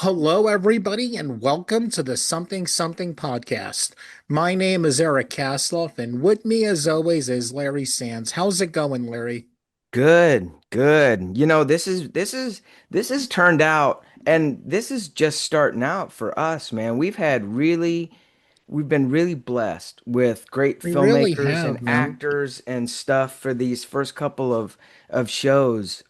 Hello, everybody, and welcome to the Something Something podcast. My name is Eric Kasloff, and with me, as always, is Larry Sands. How's it going, Larry? Good, good. This is turned out, and this is just starting out for us, man. We've been really blessed with great We really filmmakers and have, man. actors and stuff for these first couple of shows.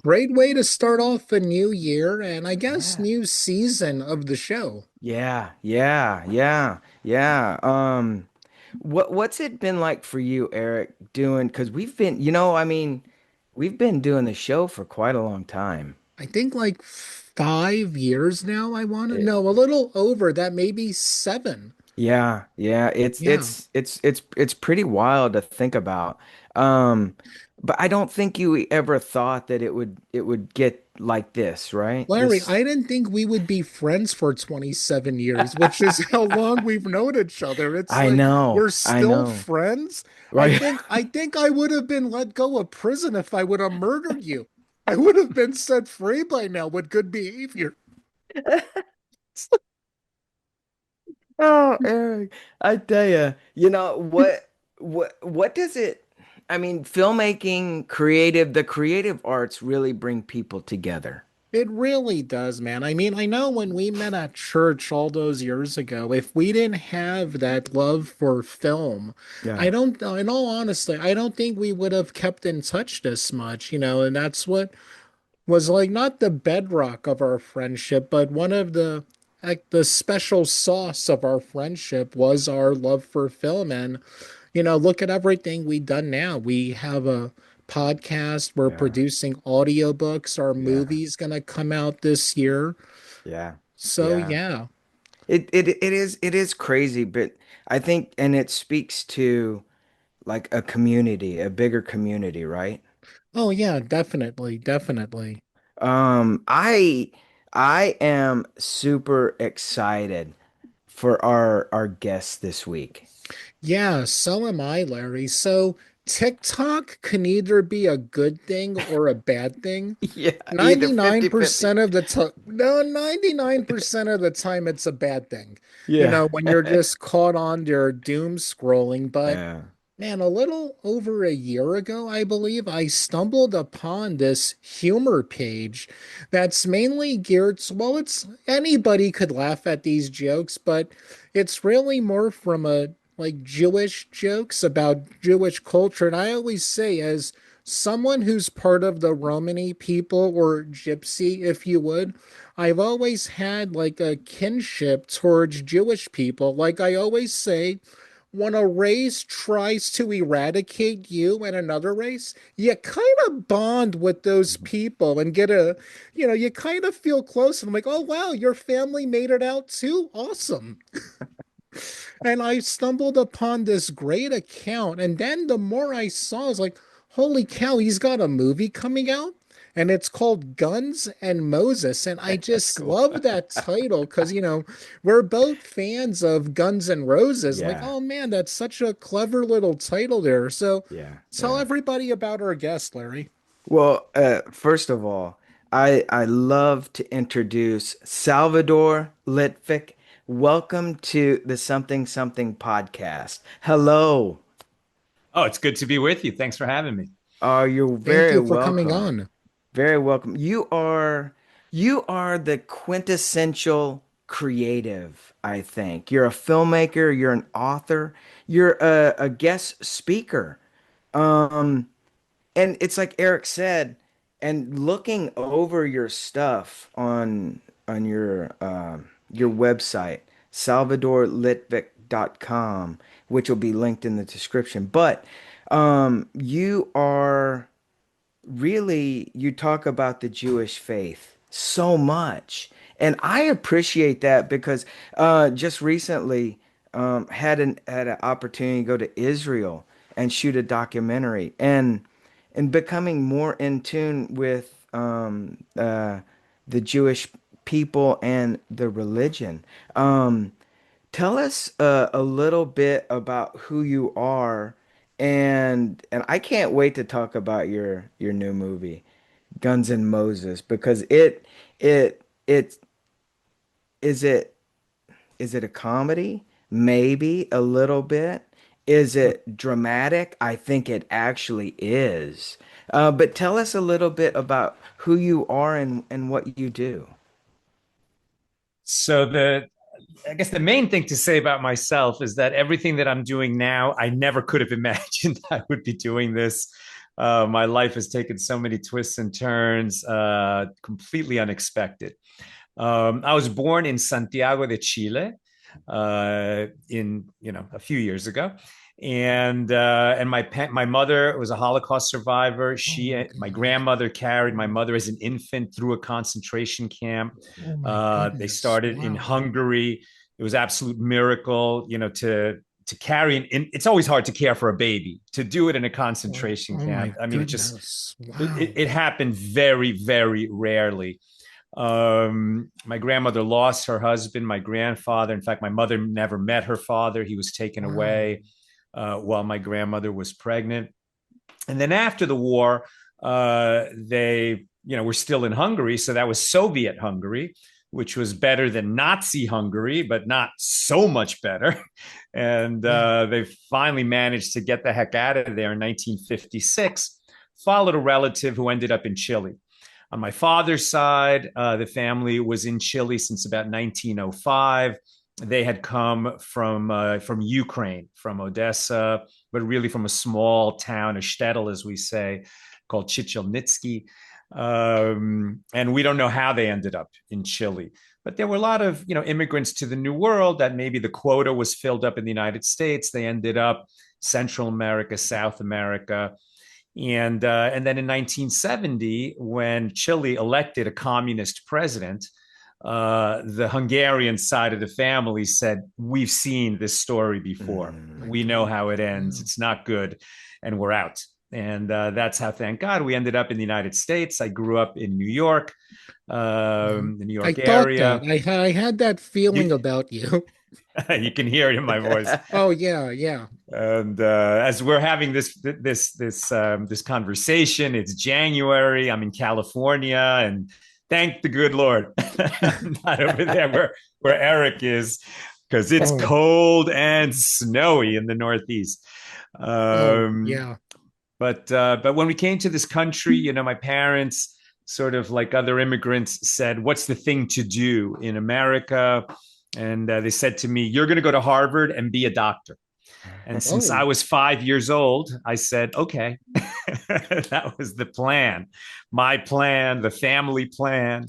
Great way to start off a new year and I guess Yeah. new season of the show. Yeah. What's it been like for you, Eric, doing? Because we've been doing the show for quite a long time. I think like 5 years now, I want to know, a little over that, maybe seven. Yeah. Yeah. It's pretty wild to think about. Um, but I don't think you ever thought that it would get like this, right? Larry, This I didn't think we would be friends for 27 years, which is how long we've known each other. It's like we're I still know. friends. I Right. think I think I would have been let go of prison if I would have murdered you. I would have been set free by now with good behavior. Oh, Eric, I tell you, what does it? I mean, filmmaking, the creative arts really bring people together. It really does, man. I mean, I know when we met at church all those years ago, if we didn't have that love for film, Yeah. in all honesty, I don't think we would have kept in touch this much, and that's what was like not the bedrock of our friendship, but one of the special sauce of our friendship was our love for film. And look at everything we've done now. We have a podcast, we're Yeah. producing audiobooks, our Yeah. movie's gonna come out this year. Yeah. So Yeah. yeah. It is crazy, but I think and it speaks to like a community, a bigger community, right? Oh yeah, definitely, definitely. Um, I I am super excited for our guest this week. Yeah, so am I, Larry. So TikTok can either be a good thing or a bad thing. Yeah, either 50-50. 99% of the time, no, 99% of the time it's a bad thing. Yeah. When you're just caught on their doom scrolling. But Yeah. man, a little over a year ago, I believe, I stumbled upon this humor page that's mainly geared, well, it's anybody could laugh at these jokes, but it's really more from a like Jewish jokes about Jewish culture. And I always say, as someone who's part of the Romani people or Gypsy, if you would, I've always had like a kinship towards Jewish people. Like I always say, when a race tries to eradicate you and another race, you kind of bond with those people and you kind of feel close. And I'm like, oh, wow, your family made it out too. Awesome. And I stumbled upon this great account. And then the more I saw, I was like, holy cow, he's got a movie coming out. And it's called Guns and Moses. And I That's just cool. love that title because, we're both fans of Guns and Roses. I'm like, Yeah. oh man, that's such a clever little title there. So Yeah. tell Yeah. everybody about our guest, Larry. Well, first of all, I love to introduce Salvador Litvak. Welcome to the Something Something podcast. Hello. Oh, it's good to be with you. Thanks for having me. You're Thank very you for coming welcome. on. Very welcome. You are the quintessential creative, I think. You're a filmmaker, you're an author, you're a guest speaker. Um, and it's like Eric said, and looking over your stuff on your website, salvadorlitvak.com, which will be linked in the description. But you are really, you talk about the Jewish faith so much. And I appreciate that because just recently had an opportunity to go to Israel and shoot a documentary and becoming more in tune with the Jewish people and the religion. Tell us a little bit about who you are, and I can't wait to talk about your new movie, Guns and Moses, because it Is it a comedy? Maybe a little bit. Is it dramatic? I think it actually is. But tell us a little bit about who you are and what you do. So I guess the main thing to say about myself is that everything that I'm doing now, I never could have imagined I would be doing this. My life has taken so many twists and turns, completely unexpected. I was born in Santiago de Chile, in a few years ago, and my mother was a Holocaust survivor. Oh my My God. grandmother carried my mother as an infant through a concentration camp. Oh my They goodness. started in Wow. Hungary. It was an absolute miracle, to carry it's always hard to care for a baby. To do it in a Oh, concentration oh camp, my I mean, goodness. it, Wow. it happened very, very rarely. My grandmother lost her husband, my grandfather. In fact, my mother never met her father. He was taken Wow. away while my grandmother was pregnant. And then after the war, they, were still in Hungary. So that was Soviet Hungary, which was better than Nazi Hungary, but not so much better. And Yeah. they finally managed to get the heck out of there in 1956, followed a relative who ended up in Chile. On my father's side, the family was in Chile since about 1905. They had come from Ukraine, from Odessa, but really from a small town, a shtetl, as we say, called Chichelnitsky. And we don't know how they ended up in Chile. But there were a lot of immigrants to the New World that maybe the quota was filled up in the United States. They ended up Central America, South America. And then in 1970, when Chile elected a communist president, the Hungarian side of the family said, "We've seen this story before. My We know God. how it ends. Wow. It's not good, and we're out." And that's how, thank God, we ended up in the United States. I grew up in New York, Mhm. the New I York thought that. area. I had that feeling You, about you. you can hear it in my voice. Oh yeah, yeah. And as we're having this conversation, it's January. I'm in California, and thank the good Lord, I'm not over there where Eric is, because it's Oh, cold and snowy in the Northeast. oh Um, yeah. but when we came to this country, my parents, sort of like other immigrants, said, "What's the thing to do in America?" And they said to me, "You're going to go to Harvard and be a doctor." And since I Oh, was 5 years old, I said, okay. That was the plan, my plan, the family plan.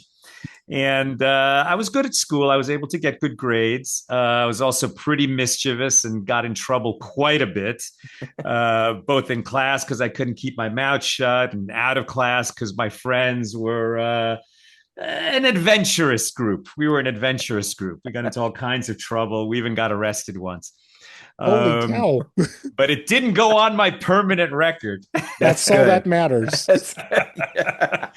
And I was good at school. I was able to get good grades. I was also pretty mischievous and got in trouble quite a bit, both in class because I couldn't keep my mouth shut, and out of class because my friends were an adventurous group. We were an adventurous group. We got into all kinds of trouble. We even got arrested once. holy Um, cow. but it didn't go on my permanent record. That's That's all that good. matters. That's good. Yeah.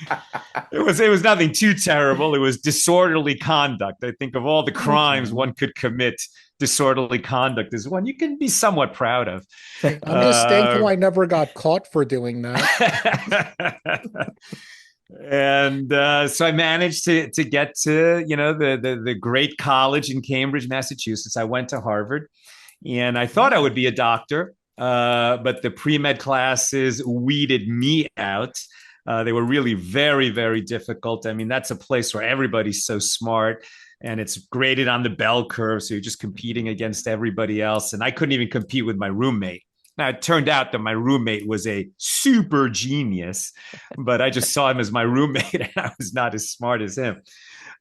It was nothing too terrible. It was disorderly conduct. I think of all the crimes Okay. one could commit, disorderly conduct is one you can be somewhat proud of. I'm just thankful Uh, I never got caught for doing that. and so I managed to get to the great college in Cambridge, Massachusetts. I went to Harvard, and I thought I would be a doctor, but the pre med classes weeded me out. They were really very, very difficult. I mean, that's a place where everybody's so smart, and it's graded on the bell curve. So you're just competing against everybody else. And I couldn't even compete with my roommate. Now, it turned out that my roommate was a super genius, but I just saw him as my roommate, and I was not as smart as him.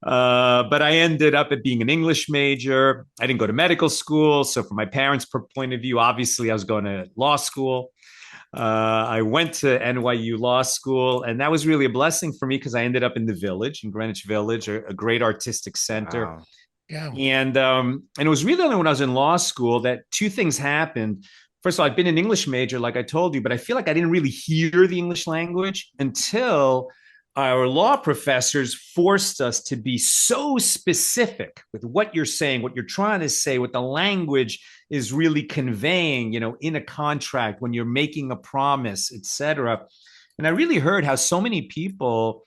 But I ended up at being an English major. I didn't go to medical school. So, from my parents' point of view, obviously, I was going to law school. I went to NYU Law School, and that was really a blessing for me because I ended up in the Village, in Greenwich Village, a great artistic center. Wow. Yeah. And it was really only when I was in law school that two things happened. First of all, I'd been an English major, like I told you, but I feel like I didn't really hear the English language until our law professors forced us to be so specific with what you're saying, what you're trying to say, what the language is really conveying, in a contract, when you're making a promise, etc. And I really heard how so many people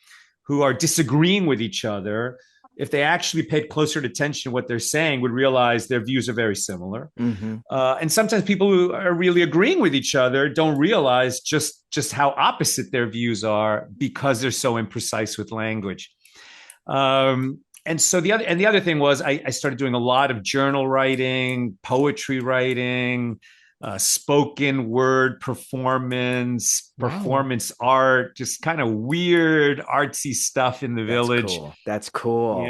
who are disagreeing with each other if they actually paid closer attention to what they're saying, would realize their views are very similar. Mm-hmm. And sometimes people who are really agreeing with each other don't realize just how opposite their views are because they're so imprecise with language. And so the other thing was I started doing a lot of journal writing, poetry writing, spoken word performance, Wow. performance art, just kind of weird artsy stuff in the That's village. cool. That's cool.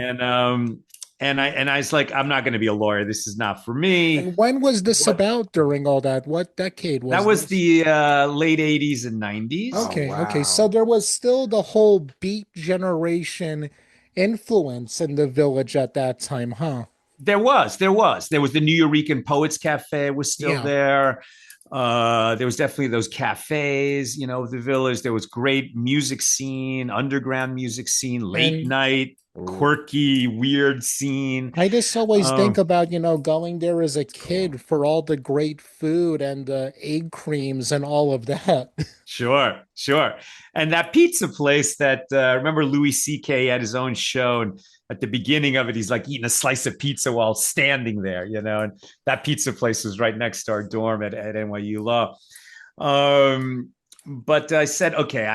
And I was like, I'm not going to be a lawyer. This is not for me. And when was this What about during all that? What decade That was was this? the late '80s and '90s. Oh, Okay, okay. So wow. there was still the whole Beat generation influence in the village at that time, huh? There was the New Eurekan Poets Cafe was still Yeah. there. There was definitely those cafes, the village. There was great music scene, underground music scene, late And night, Ooh, quirky, weird scene. I just always think Um, about, going there as a that's cool. kid for all the great food and the egg creams and all of that. Sure, sure. And that pizza place that remember Louis C.K. had his own show, and at the beginning of it, he's like eating a slice of pizza while standing there, and that pizza place was right next to our dorm at NYU Law. Um, but I said, okay,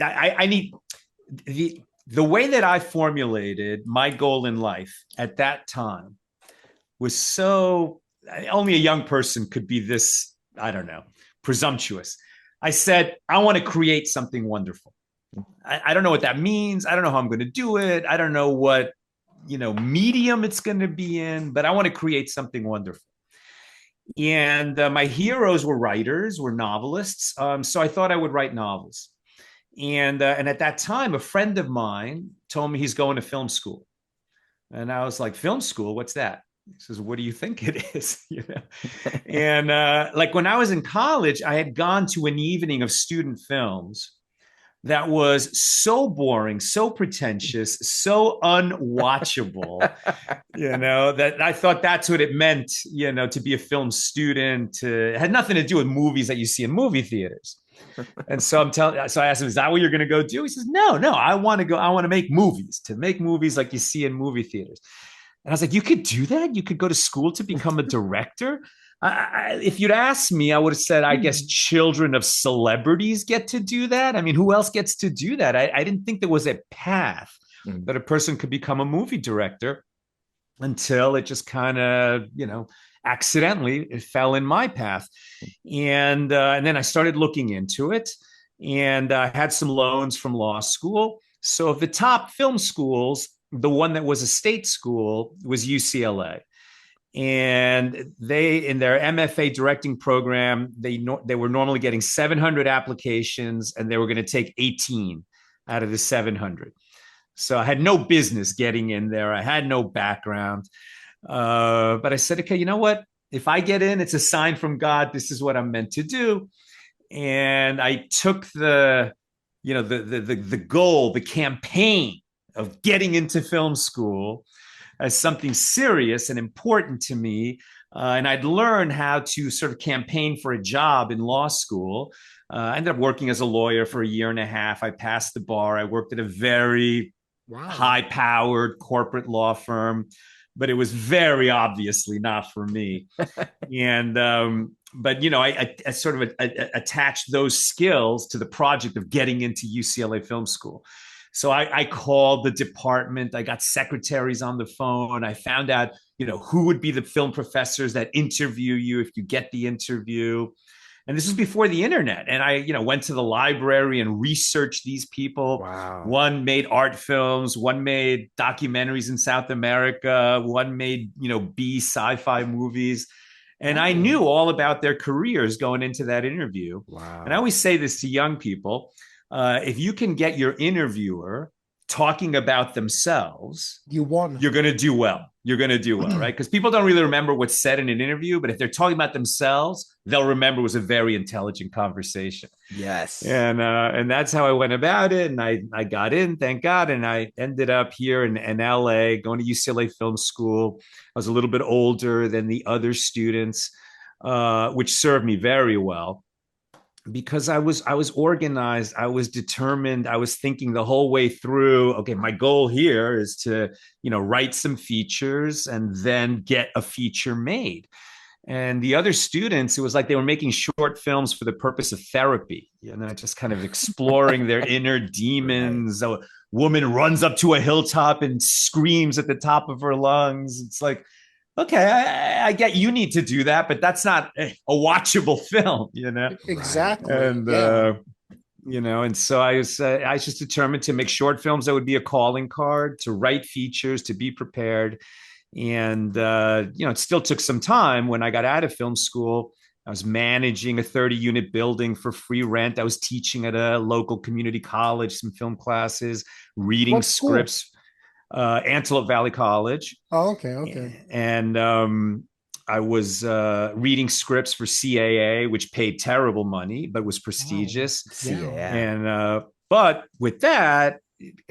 I need the way that I formulated my goal in life at that time was so only a young person could be this, I don't know, presumptuous. I said, I want to create something wonderful. I don't know what that means. I don't know how I'm going to do it. I don't know what, medium it's going to be in, but I want to create something wonderful. And my heroes were writers, were novelists. So I thought I would write novels. And at that time, a friend of mine told me he's going to film school. And I was like, film school? What's that? He says, what do you think it is? And like when I was in college, I had gone to an evening of student films that was so boring, so pretentious, so unwatchable, that I thought that's what it meant, to be a film student. It had nothing to do with movies that you see in movie theaters. And so I asked him, is that what you're going to go do? He says, no, no, I want to go, I want to make movies like you see in movie theaters. And I was like, you could do that? You could go to school to become a director? If you'd asked me, I would have said, I guess children of celebrities get to do that. I mean, who else gets to do that? I didn't think there was a path Mm. that a person could become a movie director until it just kind of, accidentally it fell in my path. And then I started looking into it, and I had some loans from law school. So of the top film schools, the one that was a state school was UCLA. And they, in their MFA directing program, they were normally getting 700 applications, and they were going to take 18 out of the 700. So I had no business getting in there. I had no background. But I said, okay, you know what? If I get in, it's a sign from God. This is what I'm meant to do. And I took the goal, the campaign of getting into film school as something serious and important to me. And I'd learned how to sort of campaign for a job in law school. I ended up working as a lawyer for a year and a half. I passed the bar. I worked at a very Wow. high powered corporate law firm, but it was very obviously not for me. And, but I sort of attached those skills to the project of getting into UCLA Film School. So I called the department. I got secretaries on the phone. I found out, who would be the film professors that interview you if you get the interview. And this was before the internet. And I, went to the library and researched these people. Wow. One made art films, one made documentaries in South America, one made, B sci-fi movies. And I Wow. knew all about their careers going into that interview. And I Wow. always say this to young people. If you can get your interviewer talking about themselves, You won. you're going to do well. You're going to do well, right? Because people don't really remember what's said in an interview, but if they're talking about themselves, they'll remember it was a very intelligent conversation. Yes. And that's how I went about it. And I got in, thank God. And I ended up here in LA, going to UCLA Film School. I was a little bit older than the other students, which served me very well. because I was organized, I was determined, I was thinking the whole way through. Okay, my goal here is to write some features and then get a feature made. And the other students, it was like they were making short films for the purpose of therapy, just kind of exploring their inner Right. demons. A woman runs up to a hilltop and screams at the top of her lungs. It's like, okay, I get you need to do that, but that's not a watchable film. Right. Exactly. And Yeah. and so I was just determined to make short films that would be a calling card, to write features, to be prepared. And it still took some time. When I got out of film school, I was managing a 30-unit building for free rent. I was teaching at a local community college some film classes, reading What school? scripts, Antelope Valley College. Oh, okay, okay. And I was reading scripts for CAA, which paid terrible money but was Oh, prestigious. yeah. Yeah. And but with that,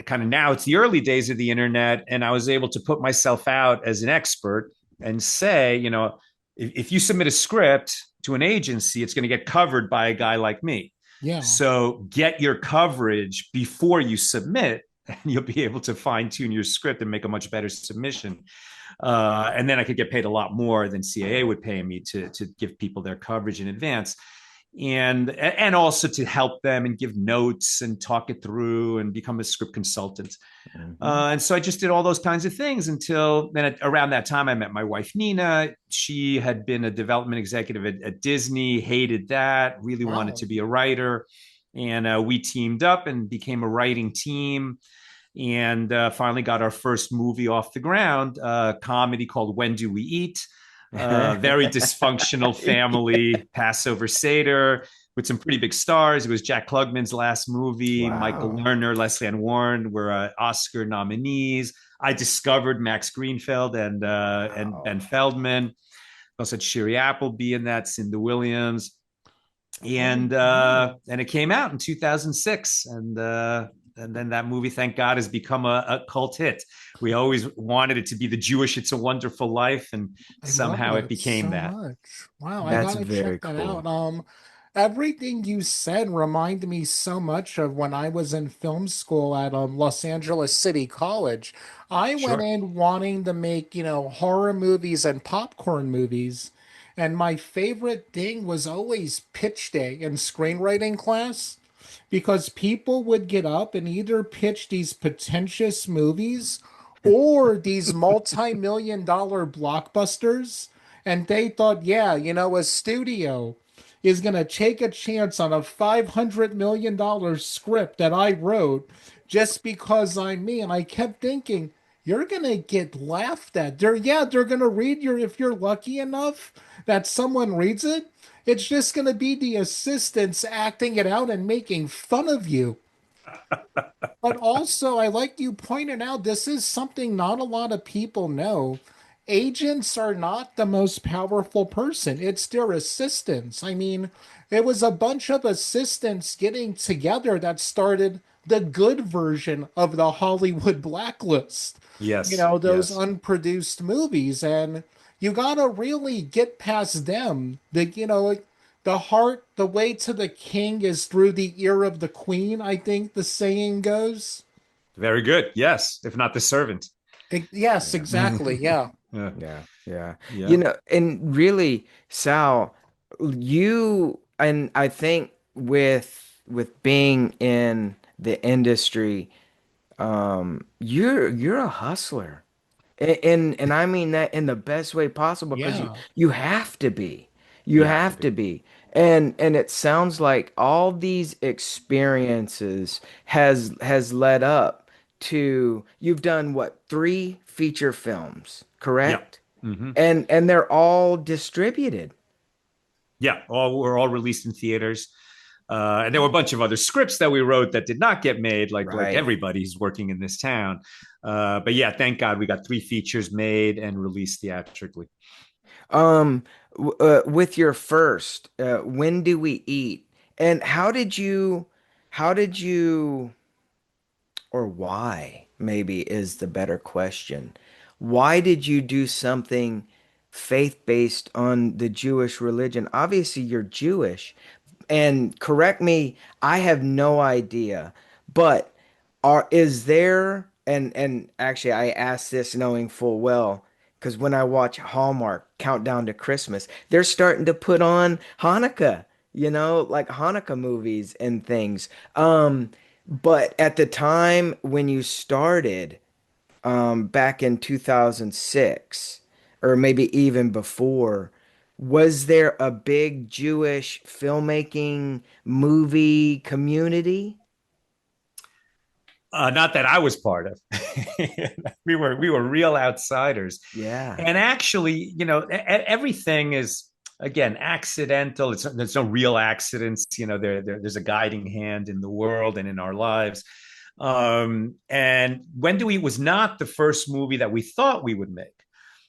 kind of, now it's the early days of the internet, and I was able to put myself out as an expert and say, if you submit a script to an agency, it's going to get covered by a guy like me. Yeah. So get your coverage before you submit, and you'll be able to fine tune your script and make a much better submission. And then I could get paid a lot more than CAA would pay me to give people their coverage in advance, and also to help them and give notes and talk it through and become a script consultant. Hmm. And so I just did all those kinds of things until then. Around that time, I met my wife, Nina. She had been a development executive at Disney, hated that, really wanted Wow. to be a writer. And we teamed up and became a writing team, and finally got our first movie off the ground, a comedy called When Do We Eat? Very dysfunctional family Passover Seder with some pretty big stars. It was Jack Klugman's last movie. Michael Wow. Lerner, Leslie Ann Warren were Oscar nominees. I discovered Max Greenfield and Ben Wow. Feldman. Also had Shiri Appleby in that, Cinda Williams, Oh, and wow. it came out in 2006, and then that movie, thank God, has become a cult hit. We always wanted it to be the Jewish It's a Wonderful Life, and I love somehow it that became so that. much. Wow, I Yeah. That's gotta check very that cool. out. Everything you said reminded me so much of when I was in film school at Los Angeles City College. I went Sure. in wanting to make, horror movies and popcorn movies, and my favorite thing was always pitch day in screenwriting class, because people would get up and either pitch these pretentious movies or these multi-million dollar blockbusters. And they thought, yeah, a studio is going to take a chance on a $500 million script that I wrote just because I'm me. And I kept thinking, you're going to get laughed at. They're going to read your, if you're lucky enough that someone reads it, it's just going to be the assistants acting it out and making fun of you. But also, I like you pointed out, this is something not a lot of people know. Agents are not the most powerful person, it's their assistants. I mean, it was a bunch of assistants getting together that started the good version of the Hollywood blacklist. Yes. Those Yes. unproduced movies. And you gotta really get past them. Like, the heart, the way to the king is through the ear of the queen, I think the saying goes. Very good. Yes, if not the servant. Yes, Yeah. exactly. Yeah. Yeah. Yeah. Yeah. Yeah. And really, Sal, you and I think with being in the industry, you're a hustler. And I mean that in the best way possible because you Yeah. you have to be. You You have to have be. to be. And it sounds like all these experiences has led up to you've done what, three feature films, Yeah. correct? Mm-hmm. And they're all distributed. Yeah. All were all released in theaters. And there were a bunch of other scripts that we wrote that did not get made, like Right. everybody's working in this town. But yeah, thank God we got three features made and released theatrically. Um, with your first, when do we eat? And how did you, or why, maybe is the better question. Why did you do something faith-based on the Jewish religion? Obviously, you're Jewish, and correct me, I have no idea, but is there, and actually I asked this knowing full well, because when I watch Hallmark Countdown to Christmas, they're starting to put on Hanukkah, like Hanukkah movies and things. But at the time when you started, back in 2006, or maybe even before, was there a big Jewish filmmaking movie community? Not that I was part of. We were real outsiders, Yeah. and actually, everything is again accidental. There's no real accidents. There's a guiding hand in the world and in our lives. And When Do We was not the first movie that we thought we would make.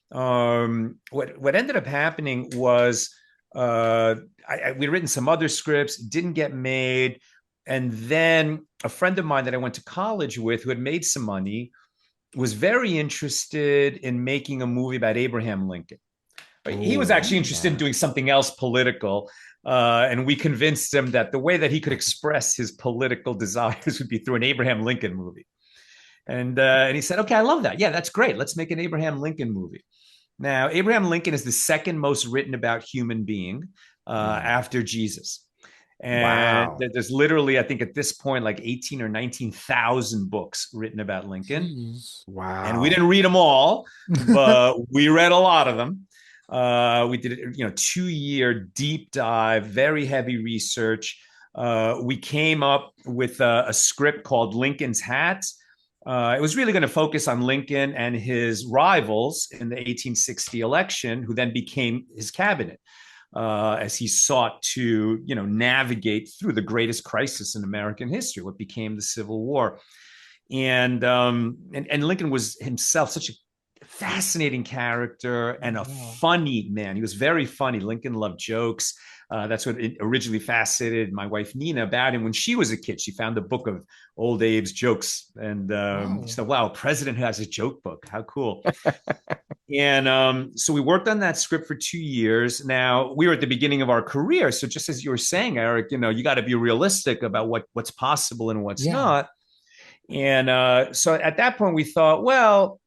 What ended up happening was we'd written some other scripts, didn't get made, and then a friend of mine that I went to college with, who had made some money, was very interested in making a movie about Abraham Lincoln. He was Oh, actually interested in yeah. doing something else political. And we convinced him that the way that he could express his political desires would be through an Abraham Lincoln movie. And he said, okay, I love that. Yeah, that's great. Let's make an Abraham Lincoln movie. Now, Abraham Lincoln is the second most written about human being Mm. after Jesus. And Wow. there's literally, I think at this point, like 18 or 19,000 books written about Lincoln. Jeez. And we Wow. didn't read them all, but we read a lot of them. We did, 2 year deep dive, very heavy research. We came up with a script called Lincoln's Hat. It was really going to focus on Lincoln and his rivals in the 1860 election, who then became his cabinet, as he sought to, navigate through the greatest crisis in American history, what became the Civil War. And Lincoln was himself such a fascinating character and a Wow. funny man. He was very funny. Lincoln loved jokes. That's what originally fascinated my wife Nina about him when she was a kid. She found a book of old Abe's jokes, and she Wow. said, "Wow, a president who has a joke book! How cool!" And so we worked on that script for 2 years. Now we were at the beginning of our career, so just as you were saying, Eric, you got to be realistic about what's possible and what's Yeah. not. And so at that point, we thought, well,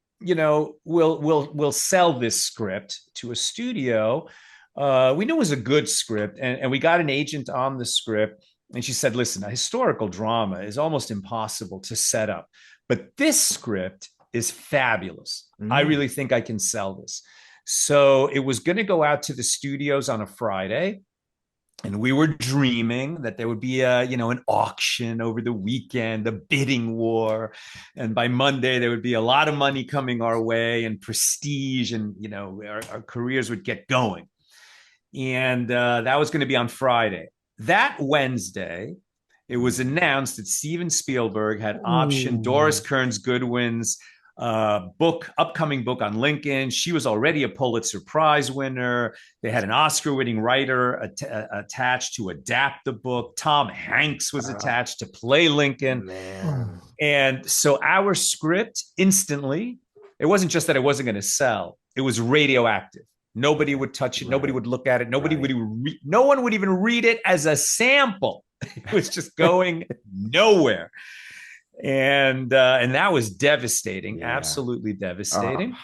we'll sell this script to a studio. We knew it was a good script, and we got an agent on the script, and she said, "Listen, a historical drama is almost impossible to set up, but this script is fabulous. I Mm. really think I can sell this." So it was going to go out to the studios on a Friday, and we were dreaming that there would be an auction over the weekend, a bidding war, and by Monday there would be a lot of money coming our way and prestige, and our careers would get going. And that was going to be on Friday. That Wednesday, it was announced that Steven Spielberg had optioned Doris Ooh. Kearns Goodwin's upcoming book on Lincoln. She was already a Pulitzer Prize winner. They had an Oscar-winning writer attached to adapt the book. Tom Hanks was Oh, attached to play Lincoln. man. And so our script instantly, it wasn't just that it wasn't going to sell, it was radioactive. Nobody would touch it. Nobody Right. would look at it. Right. No one would even read it as a sample. It was just going nowhere. And that was devastating, Yeah. absolutely Uh, devastating.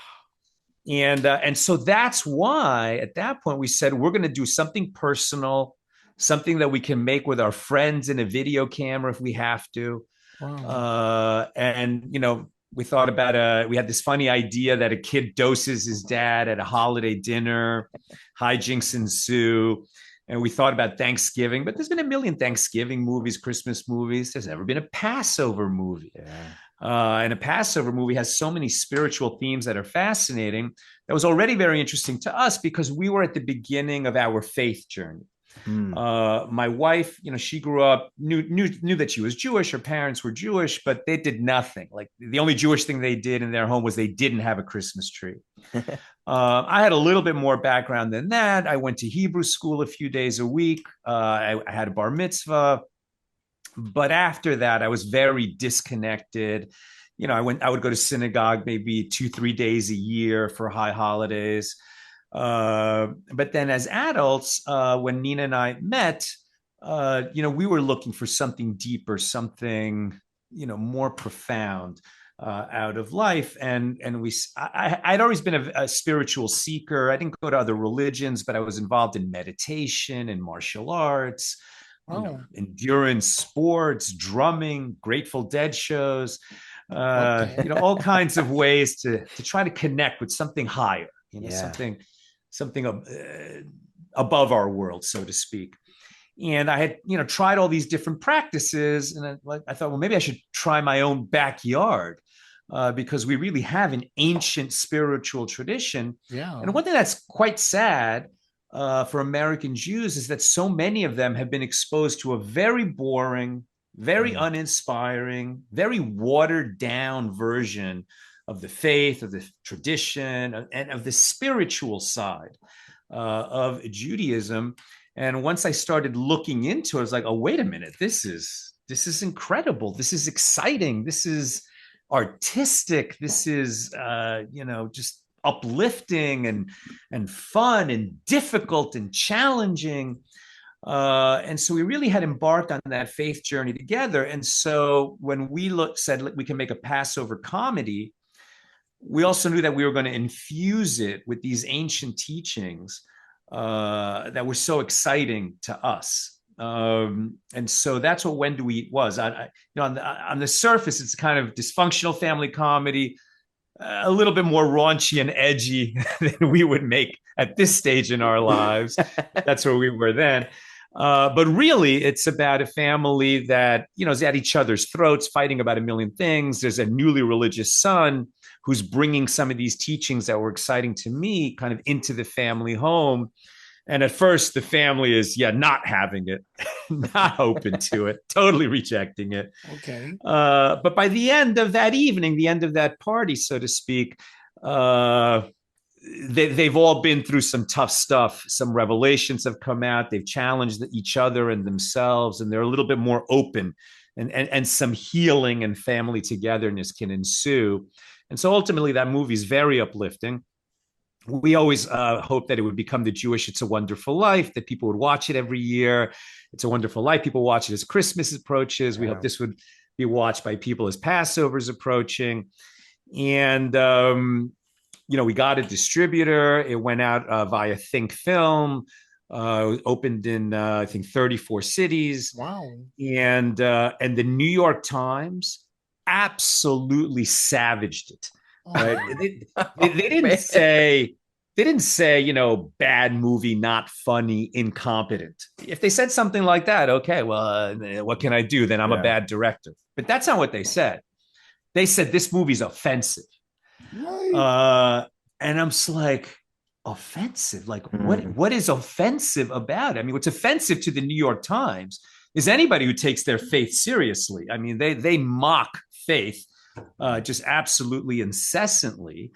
And so that's why at that point we said we're going to do something personal, something that we can make with our friends in a video camera if we have to. Wow. And we thought about we had this funny idea that a kid doses his dad at a holiday dinner, hijinks ensue. And we thought about Thanksgiving, but there's been a million Thanksgiving movies, Christmas movies. There's never been a Passover movie. yeah. And a Passover movie has so many spiritual themes that are fascinating. That was already very interesting to us because we were at the beginning of our faith journey. Hmm. My wife, she grew up, knew that she was Jewish. Her parents were Jewish, but they did nothing. Like the only Jewish thing they did in their home was they didn't have a Christmas tree. I had a little bit more background than that. I went to Hebrew school a few days a week. I had a bar mitzvah, but after that, I was very disconnected. I would go to synagogue maybe 2, 3 days a year for high holidays. But then as adults, when Nina and I met, we were looking for something deeper, something, more profound out of life. I'd always been a spiritual seeker. I didn't go to other religions, but I was involved in meditation and martial arts, Oh, endurance sports, drumming, Grateful Dead shows, okay. all kinds of ways to try to connect with something higher, Yeah. something above our world, so to speak. And I had, tried all these different practices, and I thought, well, maybe I should try my own backyard, because we really have an ancient spiritual tradition. Yeah. And one thing that's quite sad for American Jews is that so many of them have been exposed to a very boring, very Mm. uninspiring, very watered down version of the faith, of the tradition, and of the spiritual side of Judaism. And once I started looking into it, I was like, oh, wait a minute, this is incredible. This is exciting. This is artistic. This is just uplifting and fun and difficult and challenging. And so we really had embarked on that faith journey together. And so when said we can make a Passover comedy, we also knew that we were going to infuse it with these ancient teachings that were so exciting to us. And so that's what When Do We Eat was. On the surface, it's kind of dysfunctional family comedy, a little bit more raunchy and edgy than we would make at this stage in our lives. That's where we were then. But really, it's about a family that is at each other's throats, fighting about a million things. There's a newly religious son who's bringing some of these teachings that were exciting to me kind of into the family home. And at first, the family is, not having it, not open to it, totally rejecting it. Okay. But by the end of that evening, the end of that party, so to speak, they've all been through some tough stuff. Some revelations have come out. They've challenged each other and themselves, and they're a little bit more open, and some healing and family togetherness can ensue. And so ultimately, that movie is very uplifting. We always hoped that it would become the Jewish It's a Wonderful Life, that people would watch it every year. It's a Wonderful Life. People watch it as Christmas approaches. We hope Yeah. this would be watched by people as Passover's approaching. And we got a distributor. It went out via Think Film. Opened in I think 34 cities, Wow. and the New York Times absolutely savaged it. Right? Oh, They didn't Man. say bad movie, not funny, incompetent. If they said something like that, okay, well, what can I do? Then I'm a Yeah. bad director. But that's not what they said. They said this movie's offensive. right. Uh, and I'm just like, offensive? Like, Mm. what is offensive about it? I mean, what's offensive to the New York Times is anybody who takes their faith seriously. I mean, they mock faith just absolutely incessantly.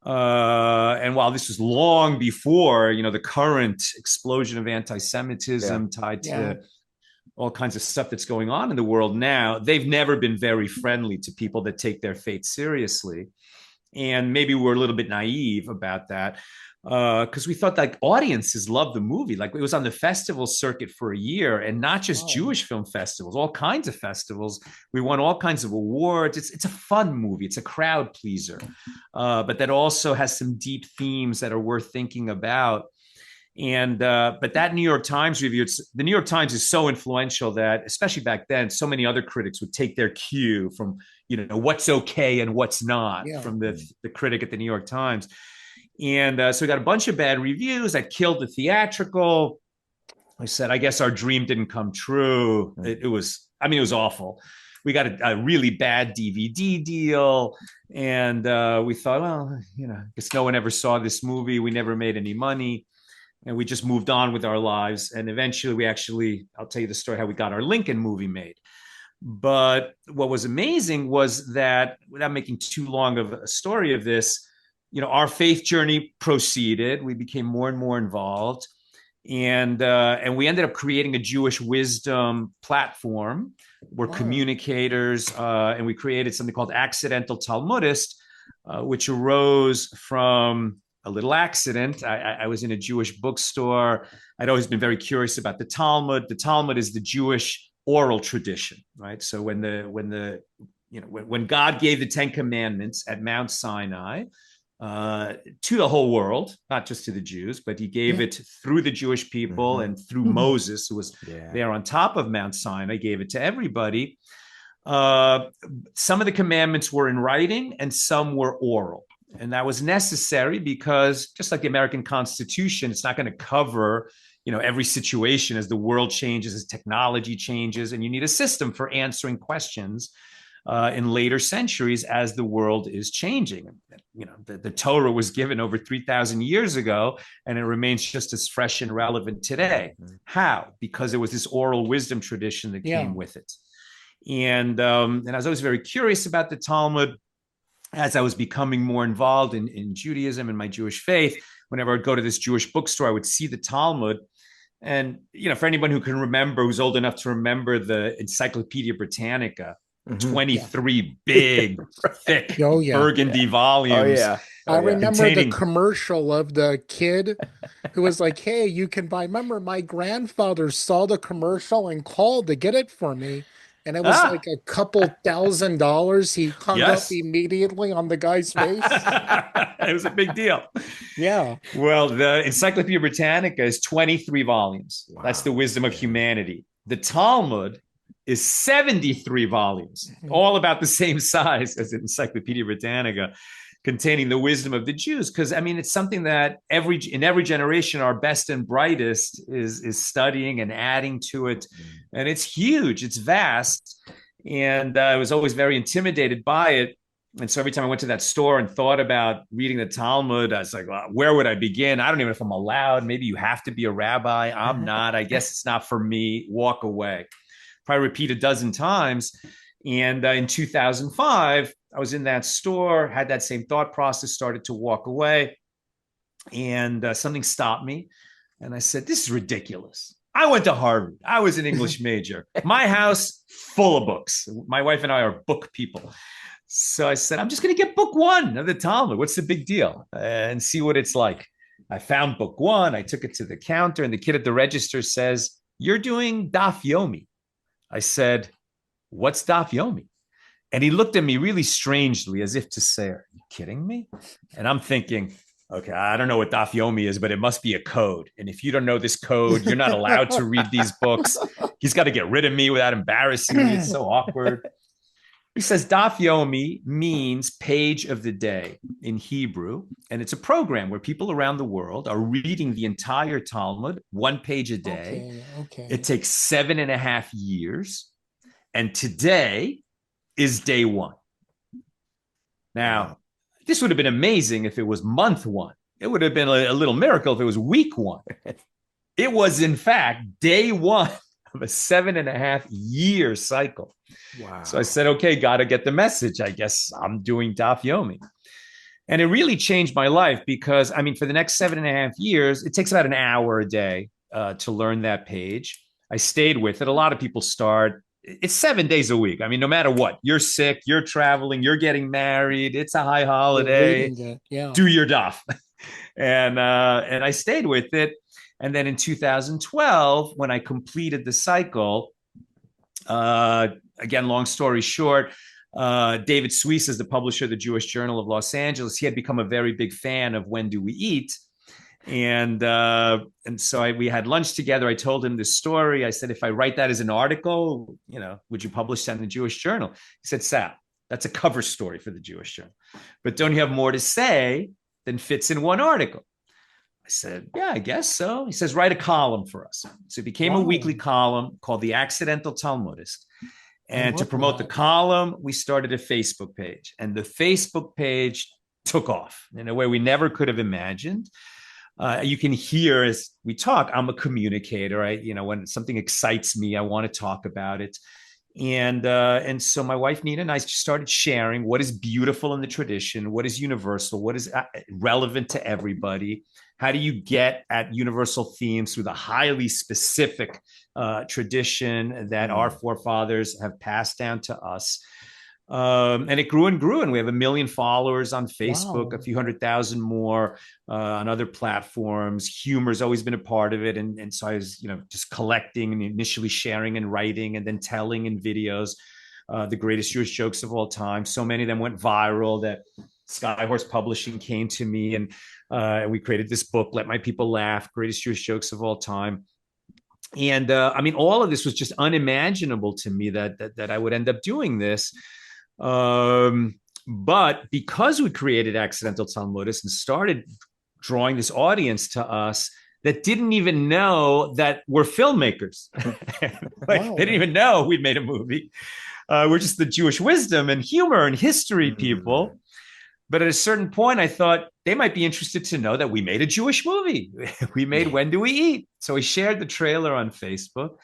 And while this was long before, the current explosion of Yeah. anti-Semitism tied Yeah. to all kinds of stuff that's going on in the world now, they've never been very friendly to people that take their faith seriously. And maybe we're a little bit naive about that, because we thought like audiences loved the movie. Like it was on the festival circuit for a year, and not just Oh, Jewish film festivals, all kinds of festivals. We won all kinds of awards. It's a fun movie. It's a crowd pleaser, but that also has some deep themes that are worth thinking about. And but that New York Times review, the New York Times is so influential that, especially back then, so many other critics would take their cue from what's okay and what's not yeah. from the critic at the New York Times. And so we got a bunch of bad reviews that killed the theatrical. I said, I guess our dream didn't come true. It was, I mean, it was awful. We got a really bad DVD deal. And we thought, well, I guess no one ever saw this movie. We never made any money. And we just moved on with our lives. And eventually I'll tell you the story how we got our Lincoln movie made. But what was amazing was that, without making too long of a story of this, our faith journey proceeded. We became more and more involved. And we ended up creating a Jewish wisdom platform. We're Oh, communicators, and we created something called Accidental Talmudist, which arose from a little accident. I was in a Jewish bookstore. I'd always been very curious about the Talmud. The Talmud is the Jewish oral tradition, right? So when God gave the Ten Commandments at Mount Sinai, to the whole world, not just to the Jews, but he gave Yeah. it through the Jewish people Mm-hmm. and through Mhm. Moses, who was Yeah. there on top of Mount Sinai, gave it to everybody. Uh, some of the commandments were in writing and some were oral. And that was necessary because just like the American Constitution, it's not going to cover every situation as the world changes, as technology changes, and you need a system for answering questions in later centuries as the world is changing. The Torah was given over 3,000 years ago, and it remains just as fresh and relevant today. Mm-hmm. How? Because there was this oral wisdom tradition that Yeah. came with it. And I was always very curious about the Talmud as I was becoming more involved in Judaism and my Jewish faith. Whenever I'd go to this Jewish bookstore, I would see the Talmud. And, for anyone who can remember, who's old enough to remember the Encyclopedia Britannica, Mm-hmm. 23 big, thick Oh, yeah. burgundy Oh volumes yeah. Oh I yeah. remember the containing. commercial of the kid who was like, "Hey, you can buy." Remember, my grandfather saw the commercial and called to get it for me, and it was Ah, like a couple $1,000. He hung up yes. immediately on the guy's face. It was a big deal. Yeah. Well, the Encyclopedia Britannica is 23 volumes. That's the Wow. wisdom of Yeah. humanity. The Talmud is 73 volumes, Mhm. all about the same size as the Encyclopedia Britannica, containing the wisdom of the Jews. Because it's something that in every generation, our best and brightest is studying and adding to it, and it's huge, it's vast, and I was always very intimidated by it. And so every time I went to that store and thought about reading the Talmud, I was like, well, where would I begin? I don't even know if I'm allowed. Maybe you have to be a rabbi. I'm not. I guess it's not for me. Walk away. Probably repeat a dozen times. And in 2005, I was in that store, had that same thought process, started to walk away, and something stopped me. And I said, this is ridiculous. I went to Harvard. I was an English major. My house full of books. My wife and I are book people. So I said, I'm just going to get book one of the Talmud. What's the big deal? And see what it's like. I found book one. I took it to the counter, and the kid at the register says, you're doing Daf Yomi. I said, what's Daf Yomi? And he looked at me really strangely as if to say, are you kidding me? And I'm thinking, okay, I don't know what Daf Yomi is, but it must be a code. And if you don't know this code, you're not allowed to read these books. He's got to get rid of me without embarrassing me. It's so awkward. He says Daf Yomi means page of the day in Hebrew, and it's a program where people around the world are reading the entire Talmud, one page a day. Okay. It Okay. takes 7.5 years, and today is day one. Now, Wow. this would have been amazing if it was month one. It would have been a little miracle if it was week one. It was, in fact, day one of a 7.5 year cycle. Wow. So I said, okay, got to get the message. I guess I'm doing Daf Yomi. And it really changed my life because, for the next 7.5 years, it takes about an hour a day to learn that page. I stayed with it. A lot of people start. It's 7 days a week. No matter what, you're sick, you're traveling, you're getting married, it's a high You're holiday, reading it. Yeah. do your Daf. And I stayed with it. And then in 2012, when I completed the cycle, again, long story short, David Suisse is the publisher of the Jewish Journal of Los Angeles. He had become a very big fan of When Do We Eat? And so we had lunch together. I told him this story. I said, if I write that as an article, would you publish that in the Jewish Journal? He said, Sal, that's a cover story for the Jewish Journal. But don't you have more to say than fits in one article? I said, yeah, I guess so. He says, write a column for us. So it became a weekly Wow. column called The Accidental Talmudist. I And to love promote the that. column, we started a Facebook page. And the Facebook page took off in a way we never could have imagined. You can hear as we talk, I'm a communicator. When something excites me, I want to talk about it. And so my wife Nina and I just started sharing what is beautiful in the tradition, what is universal, what is relevant to everybody. How do you get at universal themes through the highly specific tradition that our forefathers have passed down to us? And it grew and grew, and we have 1 million followers on Facebook, a Wow. few 100,000 more on other platforms. Humor's always been a part of it, and so I was, just collecting and initially sharing and writing, and then telling in videos the greatest Jewish jokes of all time. So many of them went viral that Skyhorse Publishing came to me, and we created this book, Let My People Laugh: Greatest Jewish Jokes of All Time. And I mean, all of this was just unimaginable to me that I would end up doing this. But because we created Accidental Talmudists and started drawing this audience to us that didn't even know that we're filmmakers, like they didn't Wow. even know we'd made a movie. We're just the Jewish wisdom and humor and history Mm. people. But at a certain point, I thought they might be interested to know that we made a Jewish movie. We made Yeah. When Do We Eat? So we shared the trailer on Facebook.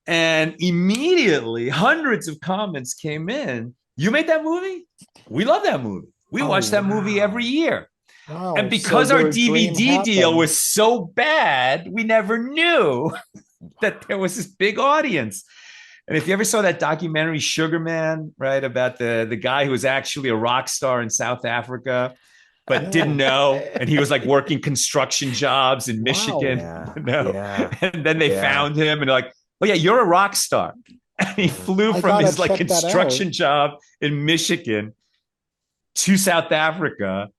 And immediately, hundreds of comments came in. You made that movie? We love that movie. We Oh, watch that movie every wow. year. And Wow. So because our your dream DVD deal happened. was so bad, we never knew that there was this big audience. And if you ever saw that documentary Sugar Man, right, about the guy who was actually a rock star in South Africa, but Yeah. didn't know, and he was like working construction jobs in Michigan, Wow. Yeah. no, Yeah. and then they Yeah. found him and they're like, "Oh yeah, you're a rock star." And he Mhm. flew I from gotta his like check that out. construction job in Michigan to South Africa,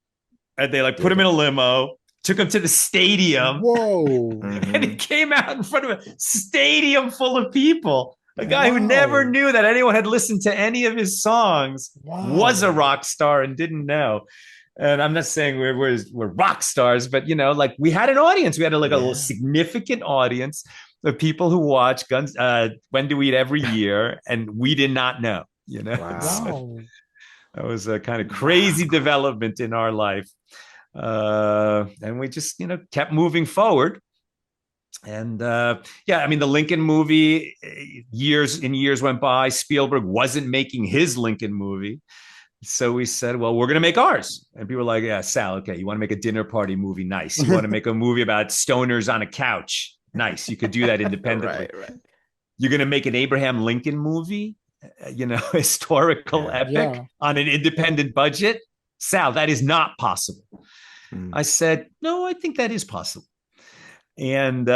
and they like put Did him in it. a limo, took him to the stadium, Whoa. and he Hmm. came out in front of a stadium full of people. A Yeah. guy who never Wow. knew that anyone had listened to any of his songs was a Wow. rock star and didn't know. And I'm not saying we're rock stars, but like we had an audience. We had like a Yeah. significant audience of people who watch Guns. When Do We Eat every year, and we did not know. So Wow. Wow. that was a kind of crazy Wow. development in our life, and we just kept moving forward. And yeah, I mean, the Lincoln movie, years and years went by. Spielberg wasn't making his Lincoln movie. So we said, well, we're going to make ours. And people were like, yeah, Sal, okay, you want to make a dinner party movie? Nice. You want to make a movie about stoners on a couch? Nice. You could do that independently. Right. Right. You're going to make an Abraham Lincoln movie, historical Yeah. epic Yeah. on an Yeah. independent budget? Sal, that is not possible. Mm. I said, no, I think that is possible. And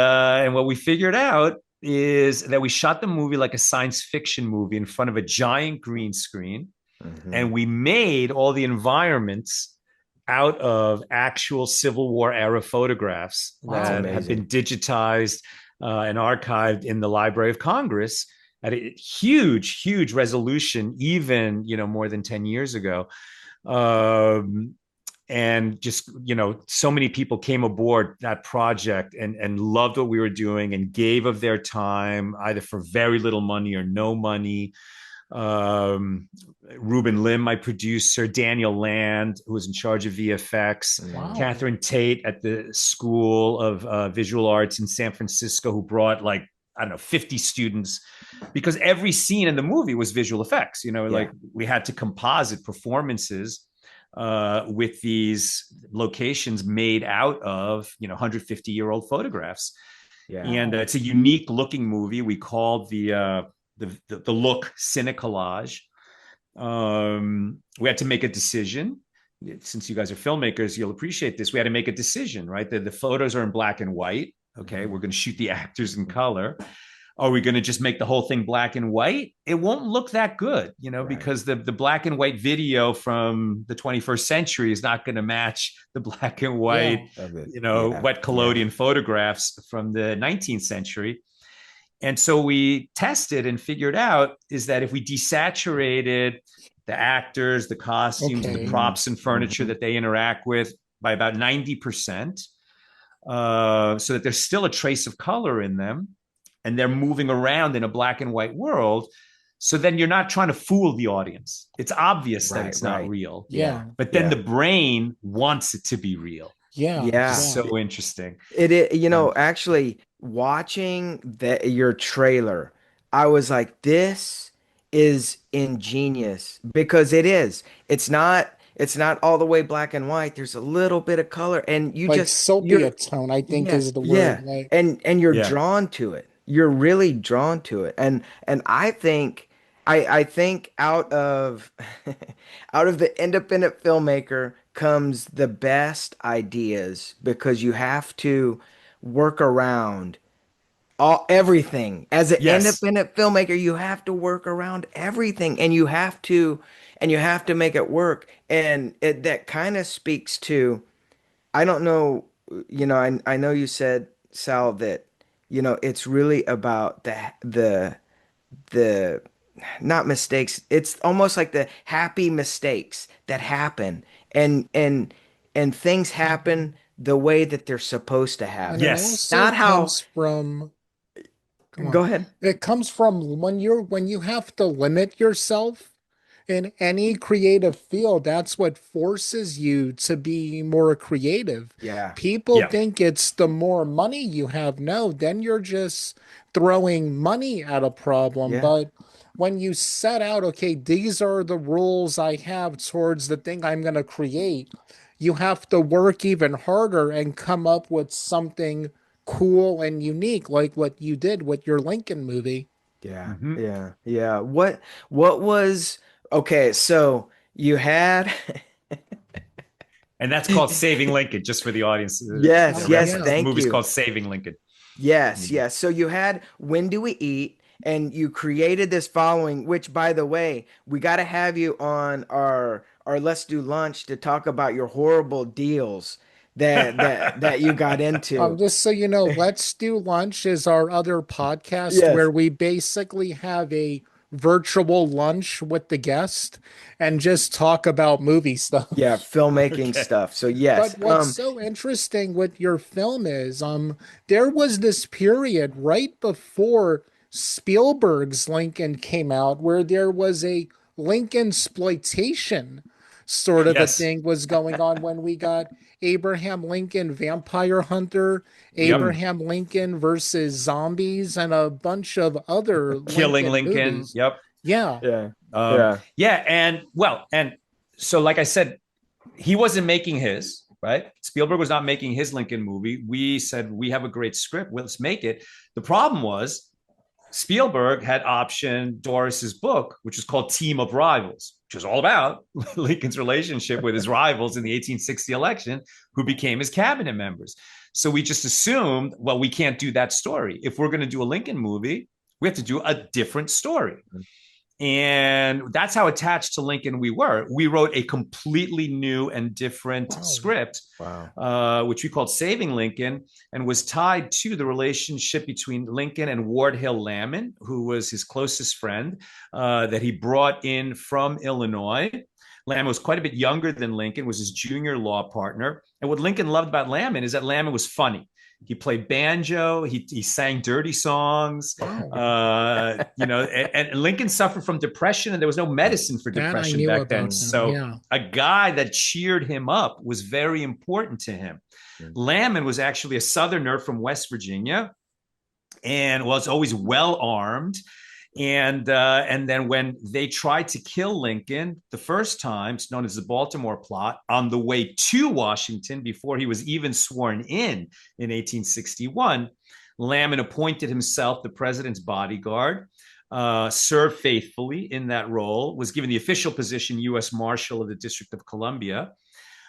what we figured out is that we shot the movie like a science fiction movie in front of a giant green screen, Hmm. and we made all the environments out of actual Civil War era photographs That's that Wow. have been amazing. digitized and archived in the Library of Congress at a huge, huge resolution, even more than 10 years ago. Um, and just so many people came aboard that project and loved what we were doing and gave of their time either for very little money or no money. um, Ruben Lim, my producer, Daniel Land, who was in charge of VFX, Mm. Wow. Catherine Tate at the School of Visual Arts in San Francisco, who brought like, I don't know, 50 students, because every scene in the movie was visual effects. Yeah. Like we had to composite performances with these locations made out of 150-year-old photographs. Yeah. And Wow. it's a unique looking movie. We called the look Cine Collage. We had to make a decision. Since you guys are filmmakers, you'll appreciate this. We had to make a decision, right? The photos are in black and white. Okay, Hmm. we're going to shoot the actors in color. Are we going to just make the whole thing black and white? It won't look that good, Right. because the black and white video from the 21st century is not going to match the black and Yeah. white, Of it. Yeah. wet Yeah. collodion photographs from the 19th century. And so we tested and figured out is that if we desaturated the actors, the costumes, the Okay. Hmm. props and furniture Hmm. that they interact with by about 90%, so that there's still a trace of color in them, and they're moving around in a black and white world. So then you're not trying to fool the audience. It's obvious that Right. it's not Right. real, Yeah. Yeah. but then Yeah. the brain wants it to be real, Yeah. which is Yeah. Yeah. so interesting. It, Um, actually watching your trailer, I was like, this is ingenious because it is. It's not all the way black and white. There's a little bit of color and Like you're sepia tone, I think yeah, is the yeah. word. Like, And you're yeah. drawn to it. You're really drawn to it. And I think I think out of the independent filmmaker comes the best ideas because you have to work around everything. As an Yes. independent filmmaker, you have to work around everything and you have to make it work. And that kind of speaks to, I don't know, I know you said, Sal, that it's really about the not mistakes. It's almost like the happy mistakes that happen, and things happen the way that they're supposed to And it happen. Yes. also Not how, comes from, come on, go ahead. it comes from when you have to limit yourself in any creative field. That's what forces you to be more creative. Yeah. People Yeah. think it's the more money you have. No, then you're just throwing money at a problem. Yeah. But when you set out, okay, these are the rules I have towards the thing I'm going to create, you have to work even harder and come up with something cool and unique, like what you did with your Lincoln movie. Yeah. Hmm. Yeah. Yeah. What was okay, so you had And that's called Saving Lincoln, just for the audience yes, yes, reference. The Yeah. thank movie's you. called Saving Lincoln. Yes, yes. So you had When Do We Eat? And you created this following, which by the way, we got to have you on our Let's Do Lunch to talk about your horrible deals that you got into. Just so you know, Let's Do Lunch is our other podcast where Yes. we basically have a virtual lunch with the guest and just talk about movie Yeah, stuff. filmmaking Okay. stuff. So yes. But what's so interesting with your film is, there was this period right before Spielberg's Lincoln came out where there was a Lincoln exploitation sort of a Yes. thing was going on when we got Abraham Lincoln Vampire Hunter, Yep. Abraham Lincoln versus Zombies, and a bunch of other Killing Lincoln Lincoln. movies. Yep. Yeah. Yeah. Um, Yeah. yeah. And so, like I said, he wasn't making his, right? Spielberg was not making his Lincoln movie. We said, we have a great script. Well, let's make it. The problem was Spielberg had optioned Doris's book, which was called Team of Rivals, which was all about Lincoln's relationship with his rivals in the 1860 election, who became his cabinet members. So we just assumed, well, we can't do that story. If we're going to do a Lincoln movie, we have to do a different story. And that's how attached to Lincoln we were. We wrote a completely new and different Wow. script, Wow. which we called Saving Lincoln, and was tied to the relationship between Lincoln and Ward Hill Lamon, who was his closest friend that he brought in from Illinois. Lamon was quite a bit younger than Lincoln, was his junior law partner. And what Lincoln loved about Lamon is that Lamon was funny. He played banjo. He sang dirty songs. Wow. And Lincoln suffered from depression, and there was no medicine for That I depression knew back then. about him. So Yeah. a guy that cheered him up was very important to him. Lamon was actually a Southerner from West Virginia and was always well armed. And then when they tried to kill Lincoln the first time, it's known as the Baltimore plot, on the way to Washington before he was even sworn in 1861, Lamon appointed himself the president's bodyguard, served faithfully in that role, was given the official position U.S. Marshal of the District of Columbia.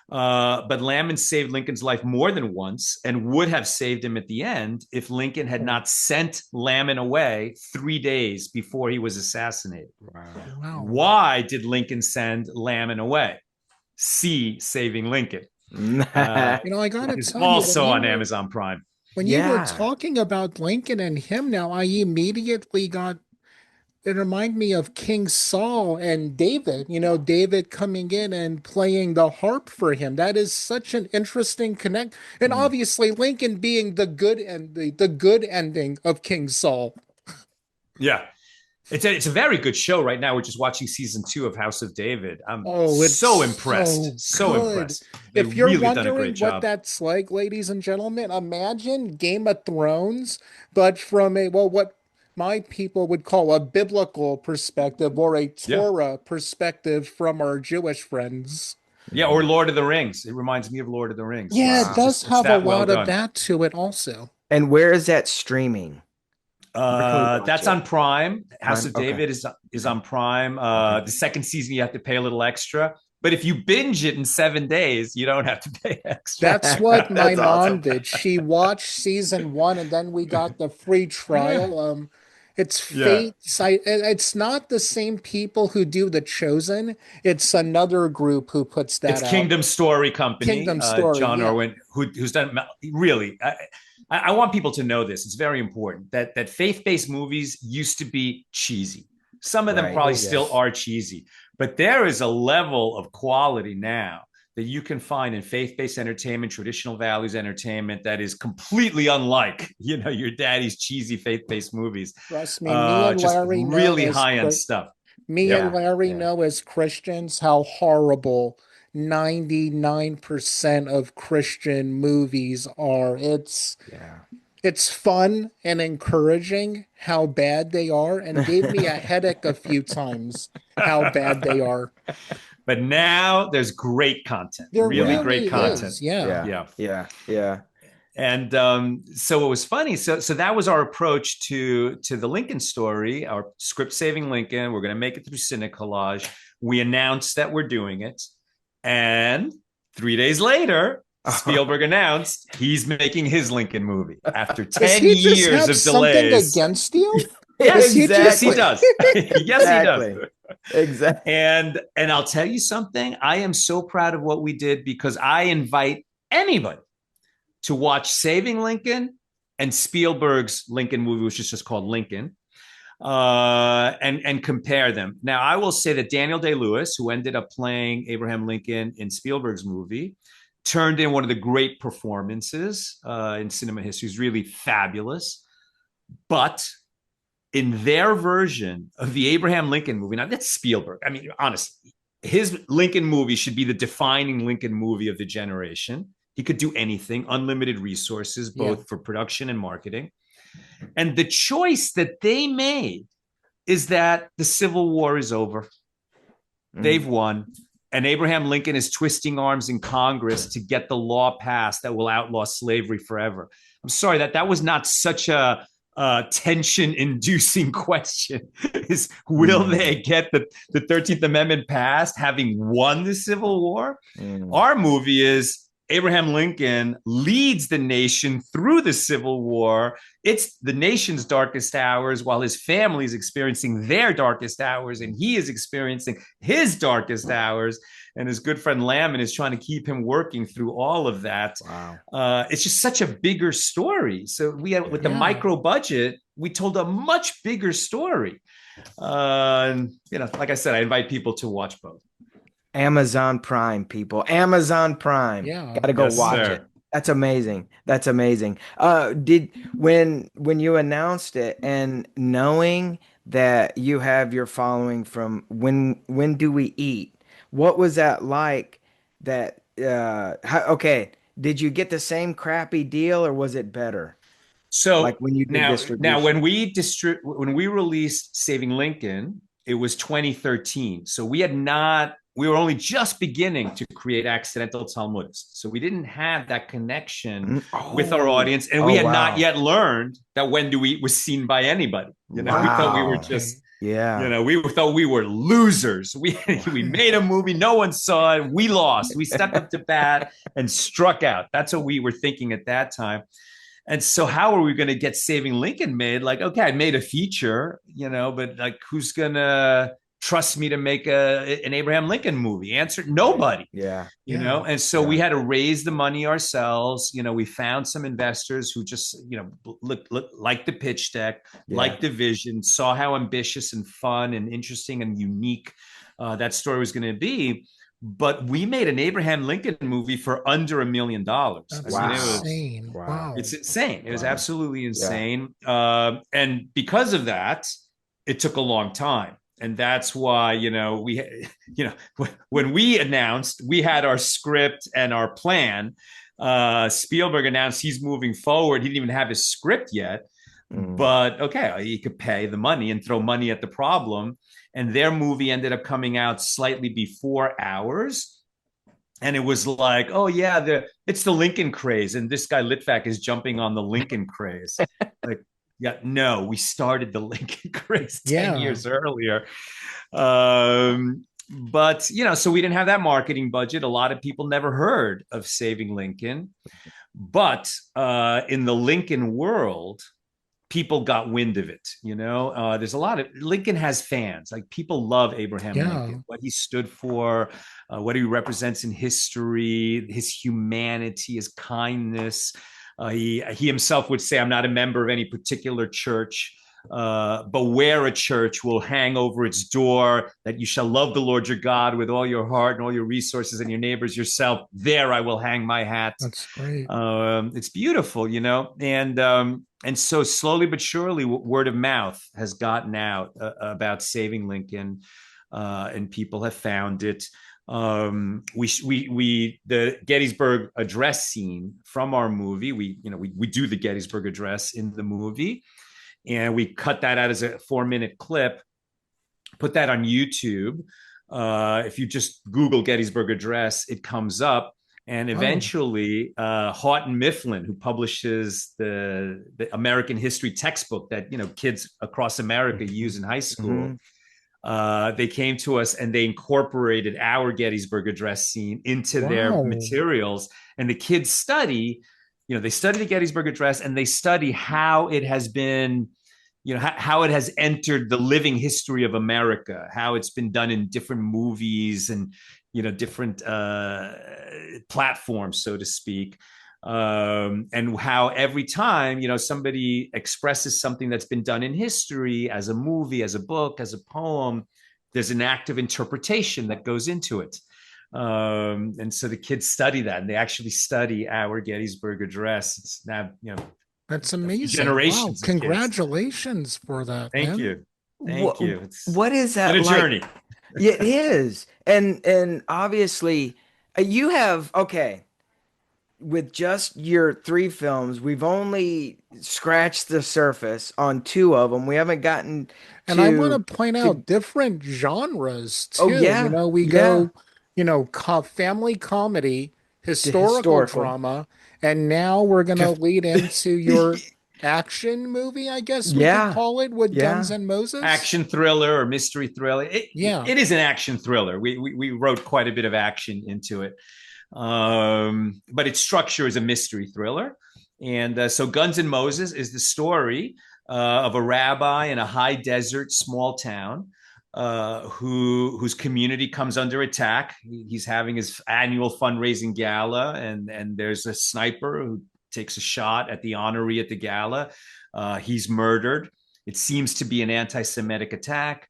But Lamon saved Lincoln's life more than once and would have saved him at the end if Lincoln had not sent Lamon away 3 days before he was assassinated. Wow. Wow. Why did Lincoln send Lamon away? See Saving Lincoln. I gotta Is tell you, also on Amazon Prime. when you were Yeah. talking about Lincoln and him now, I immediately got it reminded me of King Saul and David, David coming in and playing the harp for him. That is such an interesting connect. And Mm. obviously Lincoln being the good ending of King Saul. Yeah. It's a very good show right now. We're just watching season 2 of House of David. I'm Oh, it's so impressed. so So good. impressed. They If you're really done a wondering great what job. that's like, ladies and gentlemen, imagine Game of Thrones, but from what my people would call a biblical perspective or a Yeah. Torah perspective from our Jewish friends. Yeah, or Lord of the Rings. It reminds me of Lord of the Rings. Yeah, it Wow. does It's have a that well lot of done. that to it also. And where is that streaming? Where can we watch That's it? on Prime. House Prime. of Okay. David is Okay. on Prime. Okay. The second season you have to pay a little extra, but if you binge it in 7 days, you don't have to pay extra. That's what my That's mom awesome. did. She watched season one and then we got the free Yeah, trial. It's yeah. Fate. It's not the same people who do The Chosen. It's another group who puts It's that out. Kingdom Story Company, Kingdom Story. John Yeah. Irwin, who's done really. I want people to know this. It's very important that faith-based movies used to be cheesy. Some of them Right. probably Oh, still Yes. are cheesy, but there is a level of quality now that you can find in faith-based entertainment, traditional values entertainment that is completely unlike, your daddy's cheesy faith-based movies. trust me, me and Just Larry know really as high-end stuff. me Yep. and Yeah. Larry Yeah. know as Christians how horrible 99% of Christian movies are. Yeah. It's fun and encouraging how bad they are, and gave me a headache a few times how bad they are. But now there's great content, There really Yeah. great really Yeah. content. is, yeah. Yeah. Yeah. Yeah. Yeah. And so it was funny. So that was our approach to the Lincoln story, our script saving Lincoln. We're going to make it through Cine Collage. We announced that we're doing it, and 3 days later, Spielberg announced he's making his Lincoln movie after Does 10 he just years have of something delays. against you? Is Yes, he yes, just he Exactly. like, does. Yes, he does. Exactly. Exactly. And I'll tell you something. I am so proud of what we did because I invite anybody to watch Saving Lincoln and Spielberg's Lincoln movie, which is just called Lincoln, and compare them. Now, I will say that Daniel Day-Lewis, who ended up playing Abraham Lincoln in Spielberg's movie, turned in one of the great performances in cinema history. He's really fabulous. But in their version of the Abraham Lincoln movie, now that's Spielberg. I mean, honestly, his Lincoln movie should be the defining Lincoln movie of the generation. He could do anything, unlimited resources, yeah, both for production and marketing. And the choice that they made is that the Civil War is over. Mm. They've won. And Abraham Lincoln is twisting arms in Congress to get the law passed that will outlaw slavery forever. I'm sorry that was not such a tension-inducing question. Is will they get the 13th Amendment passed having won the Civil War? Mm. Our movie is Abraham Lincoln leads the nation through the Civil War. It's the nation's darkest hours while his family is experiencing their darkest hours and he is experiencing his darkest hours. And his good friend Lamon is trying to keep him working through all of that. Wow. It's just such a bigger story. So we had, with the yeah. micro budget, we told a much bigger story. Like I said, I invite people to watch both. Amazon Prime, people. Amazon Prime. Yeah. Got to go Yes, watch it. sir. That's amazing. That's amazing. Did when you announced it and knowing that you have your following from when do we eat? What was that like? That okay, did you get the same crappy deal or was it better? Like So when you did now distribution? when we released Saving Lincoln, it was 2013. So we were only just beginning to create Accidental Talmudists. So we didn't have that connection with our Oh, audience, and we oh had not wow. yet learned that When Do We Eat was seen by anybody. We thought we were Wow. just Okay. Yeah. we thought we were losers. We made a movie, no one saw it. We lost. We stepped up to bat and struck out. That's what we were thinking at that time. And so, how are we going to get Saving Lincoln made? Like, okay, I made a feature, but like, who's going to trust me to make an Abraham Lincoln movie? Answer: nobody. Yeah. Yeah. And so we Yeah. had to raise the money ourselves. We found some investors who just look like the pitch deck, Yeah. like the vision, saw how ambitious and fun and interesting and unique that story was going to be. But we made an Abraham Lincoln movie for under $1 million. I That's mean, Wow. insane. Wow. it's Wow. insane. It was Wow. absolutely Yeah. insane. And because of that, it took a long time. And that's why, when we announced we had our script and our plan, Spielberg announced he's moving forward. He didn't even have his script yet, Mm. but okay, he could pay the money and throw money at the problem. And their movie ended up coming out slightly before ours. And it was like, oh yeah, it's the Lincoln craze, and this guy Litvak is jumping on the Lincoln craze. Like, Yeah, no, we started the Lincoln craze 10 Yeah. years earlier. But, so we didn't have that marketing budget. A lot of people never heard of Saving Lincoln. But in the Lincoln world, people got wind of it. There's a lot of Lincoln has fans. Like people love Abraham Yeah. Lincoln, what he stood for, what he represents in history, his humanity, his kindness. He himself would say, "I'm not a member of any particular church." But where a church will hang over its door that you shall love the Lord your God with all your heart and all your resources and your neighbors yourself, there I will hang my hat. That's great. It's beautiful, and so slowly but surely, word of mouth has gotten out about Saving Lincoln, and people have found it. The Gettysburg Address scene from our movie. We do the Gettysburg Address in the movie, and we cut that out as a 4-minute clip, put that on YouTube. If you just Google Gettysburg Address, it comes up. And Oh. eventually, Houghton Mifflin, who publishes the American history textbook that kids across America use in high Mm-hmm. school, they came to us and they incorporated our Gettysburg Address scene into their Wow. materials. And the kids study, they study the Gettysburg Address and they study how it has been, how it has entered the living history of America, how it's been done in different movies and different platforms, so to speak. And how every time somebody expresses something that's been done in history as a movie, as a book, as a poem, there's an active interpretation that goes into it. And so the kids study that, and they actually study our Gettysburg Address. It's now That's a few amazing. Wow. generations of kids. Congratulations for that, Thank man. you. Thank What you. It's what is been that a like? journey. Yeah, it is. And obviously you have okay, with just your three films, we've only scratched the surface on two of them. We haven't gotten And I want to to point to out different genres oh too. yeah, We yeah, go, family comedy, the historical historical. drama, and now we're gonna To- lead into your action movie, I guess we could yeah, call it, with Guns yeah. and Moses. Action thriller or mystery thriller. It, Yeah. it is an action thriller. We wrote quite a bit of action into it, but its structure is a mystery thriller. And so, Guns and Moses is the story of a rabbi in a high desert small town whose community comes under attack. He's having his annual fundraising gala, and there's a sniper who takes a shot at the honoree at the gala. He's murdered. It seems to be an anti-Semitic attack.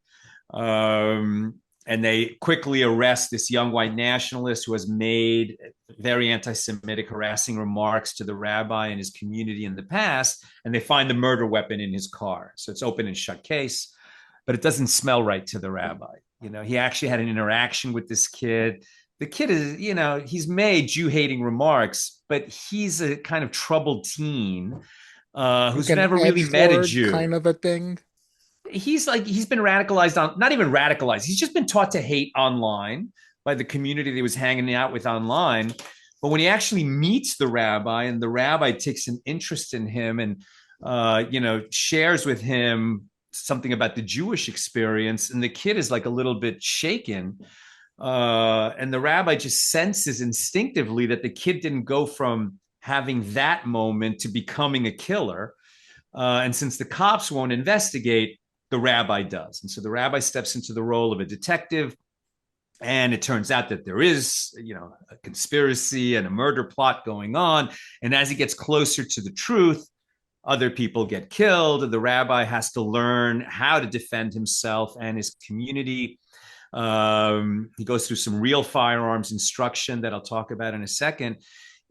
And they quickly arrest this young white nationalist who has made very anti-Semitic, harassing remarks to the rabbi and his community in the past. And they find the murder weapon in his car. So it's open and shut case, but it doesn't smell right to the rabbi. He actually had an interaction with this kid. The kid is, he's made Jew-hating remarks, but he's a kind of troubled teen Like who's an never really met a edgelord Jew. kind of a thing. He's been radicalized on, not even radicalized. He's just been taught to hate online by the community that he was hanging out with online. But when he actually meets the rabbi and the rabbi takes an interest in him and shares with him something about the Jewish experience, and the kid is like a little bit shaken. And the rabbi just senses instinctively that the kid didn't go from having that moment to becoming a killer. And since the cops won't investigate, the rabbi does. And so the rabbi steps into the role of a detective. And it turns out that there is, a conspiracy and a murder plot going on. And as he gets closer to the truth, other people get killed. The rabbi has to learn how to defend himself and his community. He goes through some real firearms instruction that I'll talk about in a second.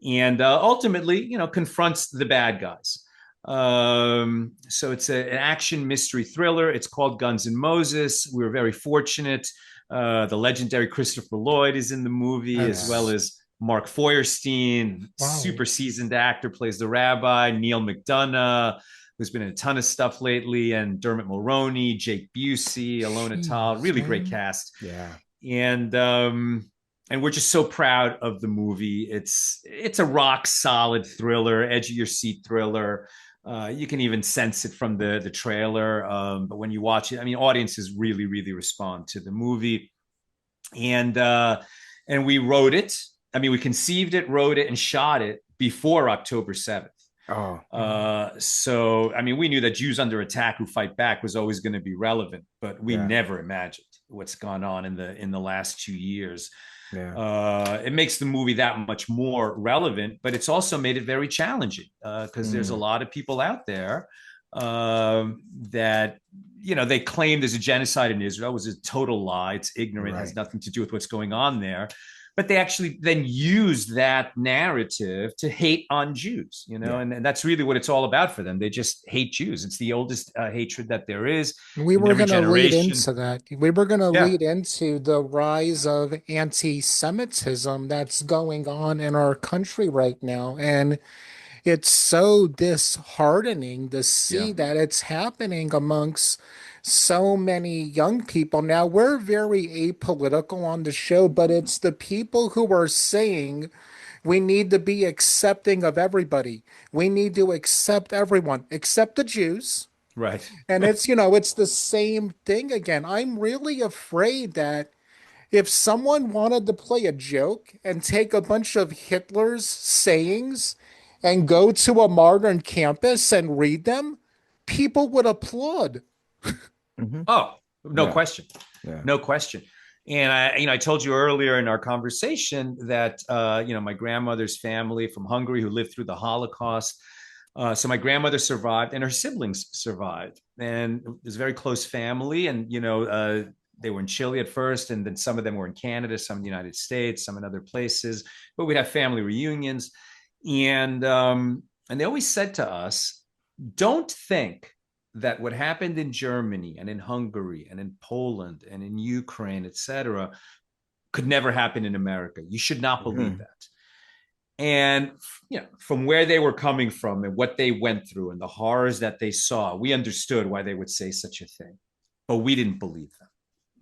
And ultimately, confronts the bad guys. So it's an action mystery thriller. It's called Guns and Moses. We were very fortunate. The legendary Christopher Lloyd is in the movie, as well That's as Mark Feuerstein, wow. super seasoned actor, plays the rabbi. Neil McDonough, who's been in a ton of stuff lately, and Dermot Mulroney, Jake Busey, Alona Tal, Jeez, really great man. cast. Yeah. And we're just so proud of the movie. It's a rock solid thriller, edge of your seat thriller. You can even sense it from the trailer. But when you watch it, I mean, audiences really, really respond to the movie, and we wrote it. I mean, we conceived it, wrote it, and shot it before October 7th. Oh, So, I mean, we knew that Jews under attack who fight back was always going to be relevant, but we yeah, never imagined what's gone on in the last 2 years. yeah. It makes the movie that much more relevant, but it's also made it very challenging because there's a Mm, lot of people out there that they claim there's a genocide in Israel. It was a total lie. It's ignorant. Has right. nothing to do with what's going on there. But they actually then use that narrative to hate on Jews, Yeah. and that's really what it's all about for them. They just hate Jews. It's the oldest hatred that there is We in were every going to lead generation. into that. We were going to Yeah, lead into the rise of anti-Semitism that's going on in our country right now. And it's so disheartening to yeah, see that it's happening amongst so many young people. Now, we're very apolitical on the show, but it's the people who are saying we need to be accepting of everybody. We need to accept everyone, except the Jews. right. And it's the same thing again. I'm really afraid that if someone wanted to play a joke and take a bunch of Hitler's sayings and go to a modern campus and read them, people would applaud. Hmm. Oh, no Yeah. question. Yeah. No question. And I told you earlier in our conversation that, my grandmother's family from Hungary who lived through the Holocaust. So my grandmother survived and her siblings survived. And it was a very close family. And, they were in Chile at first, and then some of them were in Canada, some in the United States, some in other places. But we'd have family reunions. And they always said to us, don't think that what happened in Germany and in Hungary and in Poland and in Ukraine, etc., could never happen in America. You should not believe Hmm. that. And from where they were coming from and what they went through and the horrors that they saw, we understood why they would say such a thing, but we didn't believe them.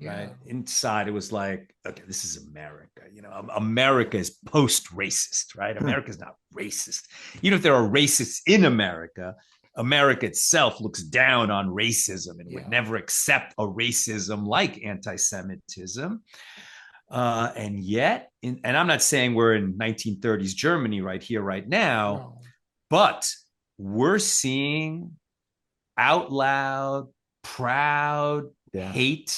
Yeah. Right inside, it was like, okay, this is America. America is post-racist, right? Hmm. America's not racist. Even if there are racists in America, America itself looks down on racism and would Yeah. never accept a racism like anti-Semitism. And yet, and I'm not saying we're in 1930s Germany right here, right now, No. but we're seeing out loud, proud Yeah. hate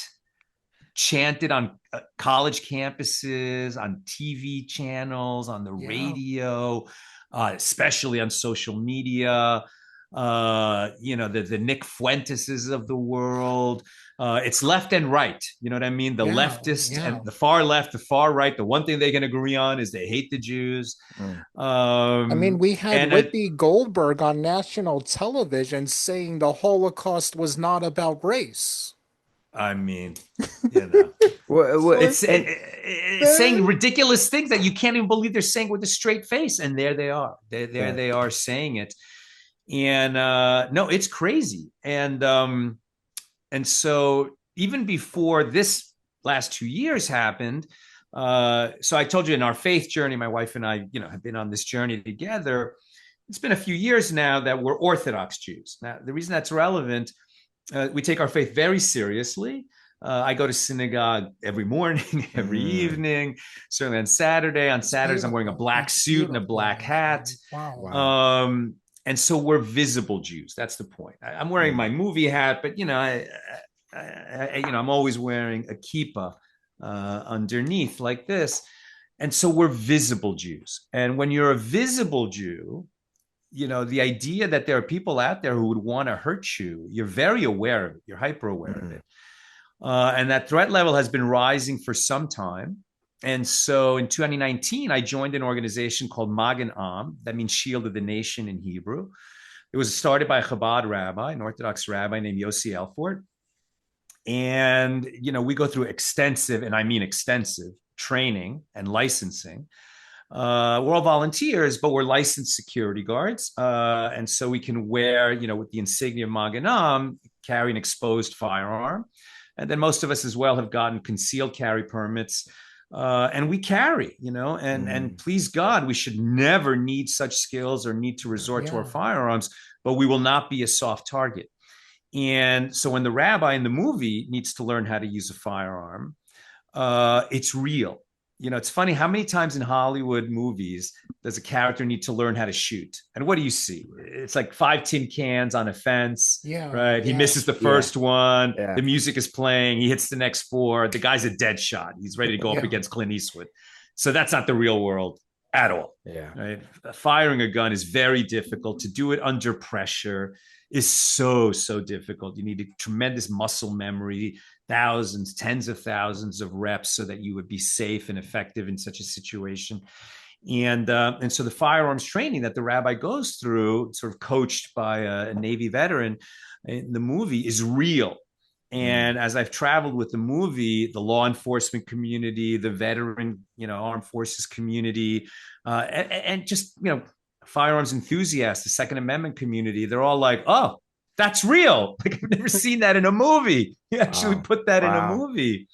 chanted on college campuses, on TV channels, on the Yeah. radio, especially on social media. The Nick Fuenteses of the world. It's left and right. You know what I mean? The Yeah. leftist Yeah. and the far left, the far right. The one thing they can agree on is they hate the Jews. Mm. I mean, we had And Whoopi Goldberg on national television saying the Holocaust was not about race. I mean, you know, So it's, And it's saying ridiculous things that you can't even believe they're saying with a straight face, and there they are. There yeah. they are saying it, and no, it's crazy. And so even before this last 2 years happened, so I told you in our faith journey, my wife and I, have been on this journey together. It's been a few years now that we're Orthodox Jews. Now, the reason that's relevant, we take our faith very seriously. I go to synagogue every morning, every Mm. evening, certainly on Saturday. On it's Saturdays, I'm wearing a beautiful. black It's suit and a black beautiful, hat. actually. Wow. Wow. And so we're visible Jews. That's the point. I'm wearing Mm. my movie hat, but I'm always wearing a kippah underneath like this. And so we're visible Jews. And when you're a visible Jew, the idea that there are people out there who would want to hurt you, you're very aware of it. You're hyper aware of Mm. it. And that threat level has been rising for some time. And so in 2019, I joined an organization called Magen Am. That means Shield of the Nation in Hebrew. It was started by a Chabad rabbi, an Orthodox rabbi named Yossi Elfort. And, we go through extensive, and I mean extensive, training and licensing. We're all volunteers, but we're licensed security guards. And so we can wear, with the insignia of Magen Am, carry an exposed firearm. And then most of us as well have gotten concealed carry permits. and we carry, and Mm. please God, we should never need such skills or need to resort to our Yeah. firearms, but we will not be a soft target. And so when the rabbi in the movie needs to learn how to use a firearm, it's real. It's funny how many times in Hollywood movies does a character need to learn how to shoot? And what do you see? It's like five tin cans on a fence, Yeah. right? He Yeah. misses the Yeah, first one. yeah, The music is playing. He hits the next four. The guy's a dead shot. He's ready to go up Yeah. against Clint Eastwood. So that's not the real world at all, yeah. right? Firing a gun is very difficult. To do it under pressure is so, so difficult. You need a tremendous muscle memory, thousands, tens of thousands of reps so that you would be safe and effective in such a situation. And so the firearms training that the rabbi goes through, sort of coached by a Navy veteran in the movie, is real. Mm. And as I've traveled with the movie, the law enforcement community, the veteran, armed forces community, and just firearms enthusiasts, the Second Amendment community, they're all like, "Oh, that's real! Like I've never seen that in a movie. You actually Wow, put that in a wow. movie."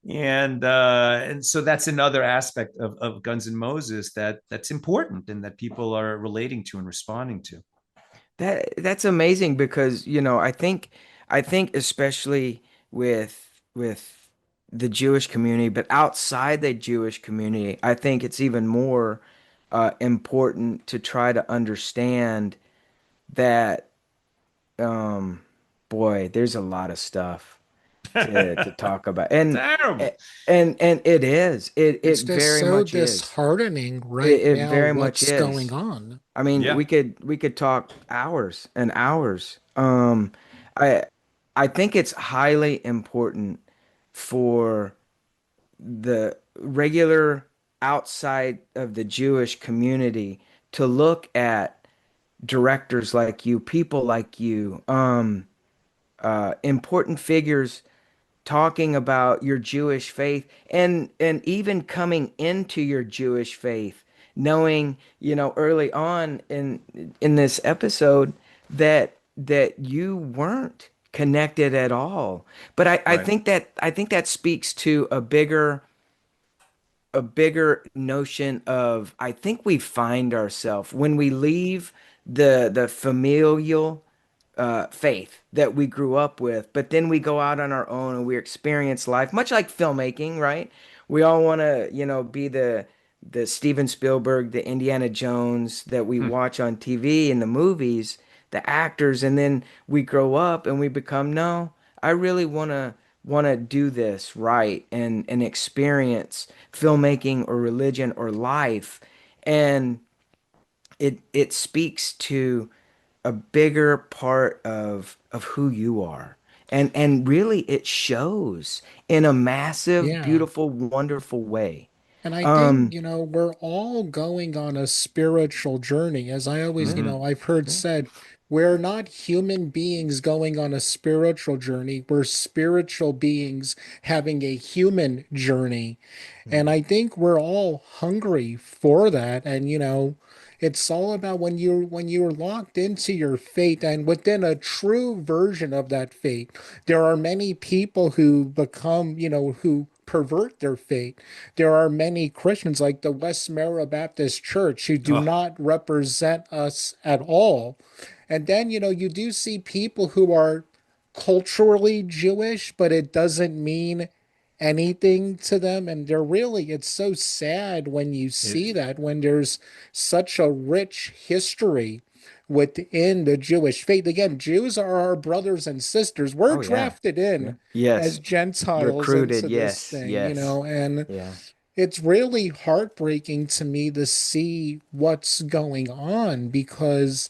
And so that's another aspect of Guns and Moses that's important and that people are relating to and responding to. That's amazing because, I think especially with the Jewish community, but outside the Jewish community, I think it's even more important to try to understand that um boy, there's a lot of stuff to talk about. Terrible. And it is. It It's just very so much is. disheartening It, right it now very much what's going is. on. I mean, Yeah. we could talk hours and hours. I I think it's highly important for the regular outside of the Jewish community to look at directors like you, people like you, important figures talking about your Jewish faith and even coming into your Jewish faith, knowing, early on in this episode that you weren't connected at all. But I Right. think that speaks to a bigger notion of I think we find ourselves when we leave the familial faith that we grew up with, but then we go out on our own and we experience life, much like filmmaking, right? We all want to, be the Steven Spielberg, the Indiana Jones that we Hmm. watch on TV and the movies, the actors, and then we grow up and we become, no, I really want to do this right and experience filmmaking or religion or life. And it speaks to a bigger part of who you are. And really it shows in a massive, Yeah. beautiful, wonderful way. And I think, Um, we're all going on a spiritual journey. As I always, yeah, Hmm. I've heard yeah. said, we're not human beings going on a spiritual journey. We're spiritual beings having a human journey. And Mm. I think we're all hungry for that. And, it's all about when you're locked into your faith and within a true version of that faith. There are many people who become, who pervert their faith. There are many Christians like the Westmere Baptist Church who do Oh, not represent us at all. And then, you do see people who are culturally Jewish, but it doesn't mean anything to them. And it's so sad when you see it, that, when there's such a rich history within the Jewish faith. Again, Jews are our brothers and sisters. We're Oh yeah. drafted Yeah. in as Yes. Gentiles Recruited. into this Yes. thing, Yes. and Yeah. it's really heartbreaking to me to see what's going on because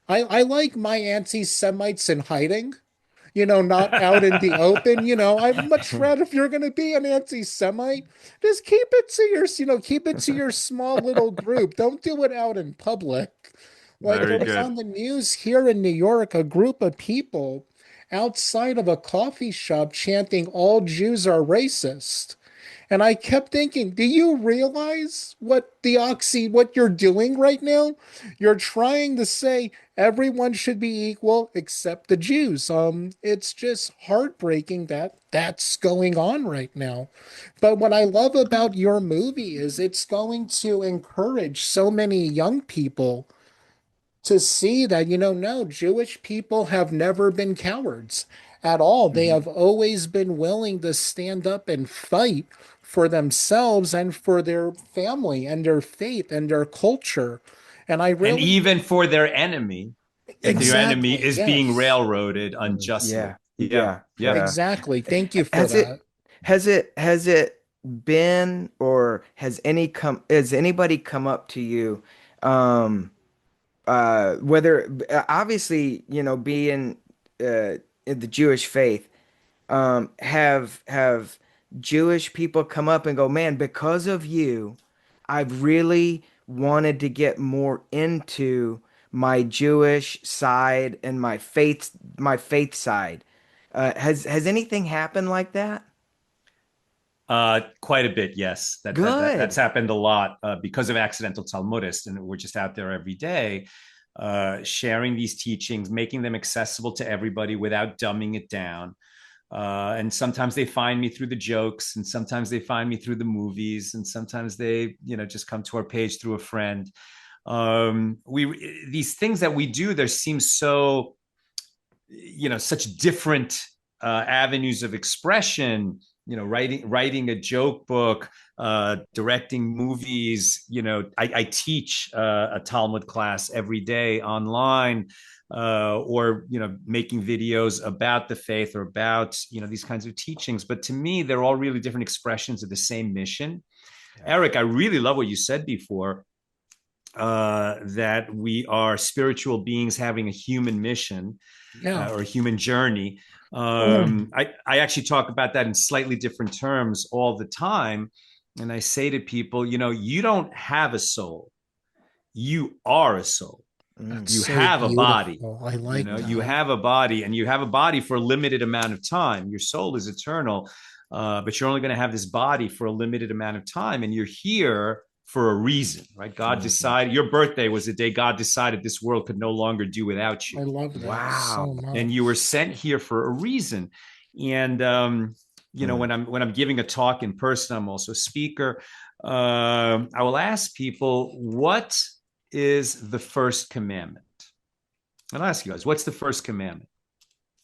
I like my anti-Semites in hiding, not out in the open. I'd much rather, if you're going to be an anti-Semite, just keep it to your small little group. Don't do it out in public. Like very there was good. on the news here in New York, a group of people outside of a coffee shop chanting, "All Jews are racist." And I kept thinking, do you realize what you're doing right now? You're trying to say everyone should be equal except the Jews. It's just heartbreaking that that's going on right now. But what I love about your movie is it's going to encourage so many young people to see that, no, Jewish people have never been cowards at all. They Mhm. have always been willing to stand up and fight for themselves and for their family and their faith and their culture. And I And really, even for their enemy, if your enemy exactly, is being yes, railroaded unjustly. Yeah, Yeah, yeah. yeah. exactly. Thank you for Has that. it been, or has anybody come up to you, um whether obviously, being in the Jewish faith, have Jewish people come up and go, man, because of you, I've really wanted to get more into my Jewish side and my faith side. Has anything happened like that? Quite a bit, yes. That's Good. happened a lot because of accidental Talmudists, and we're just out there every day, sharing these teachings, making them accessible to everybody without dumbing it down. And sometimes they find me through the jokes, and sometimes they find me through the movies, and sometimes they, just come to our page through a friend. We these things that we do, there seems so, such different avenues of expression. Writing a joke book, directing movies. I teach a Talmud class every day online, or making videos about the faith or about these kinds of teachings. But to me, they're all really different expressions of the same mission. Yeah. Eric, I really love what you said before, that we are spiritual beings having a human mission, Yeah. or a human journey. Mm. I actually talk about that in slightly different terms all the time. And I say to people, you don't have a soul, you are a soul. Mm. That's You so have a body. beautiful. I like You that. have a body, and you have a body for a limited amount of time. Your soul is eternal, but you're only going to have this body for a limited amount of time, and you're here for a reason, right? God Mhm. decided your birthday was the day God decided this world could no longer do without you, I love that Wow. so and you were much. sent here for a reason. And Mm. when I'm giving a talk in person, I'm also a speaker. I will ask people, what is the first commandment? And I'll ask you guys, what's the first commandment?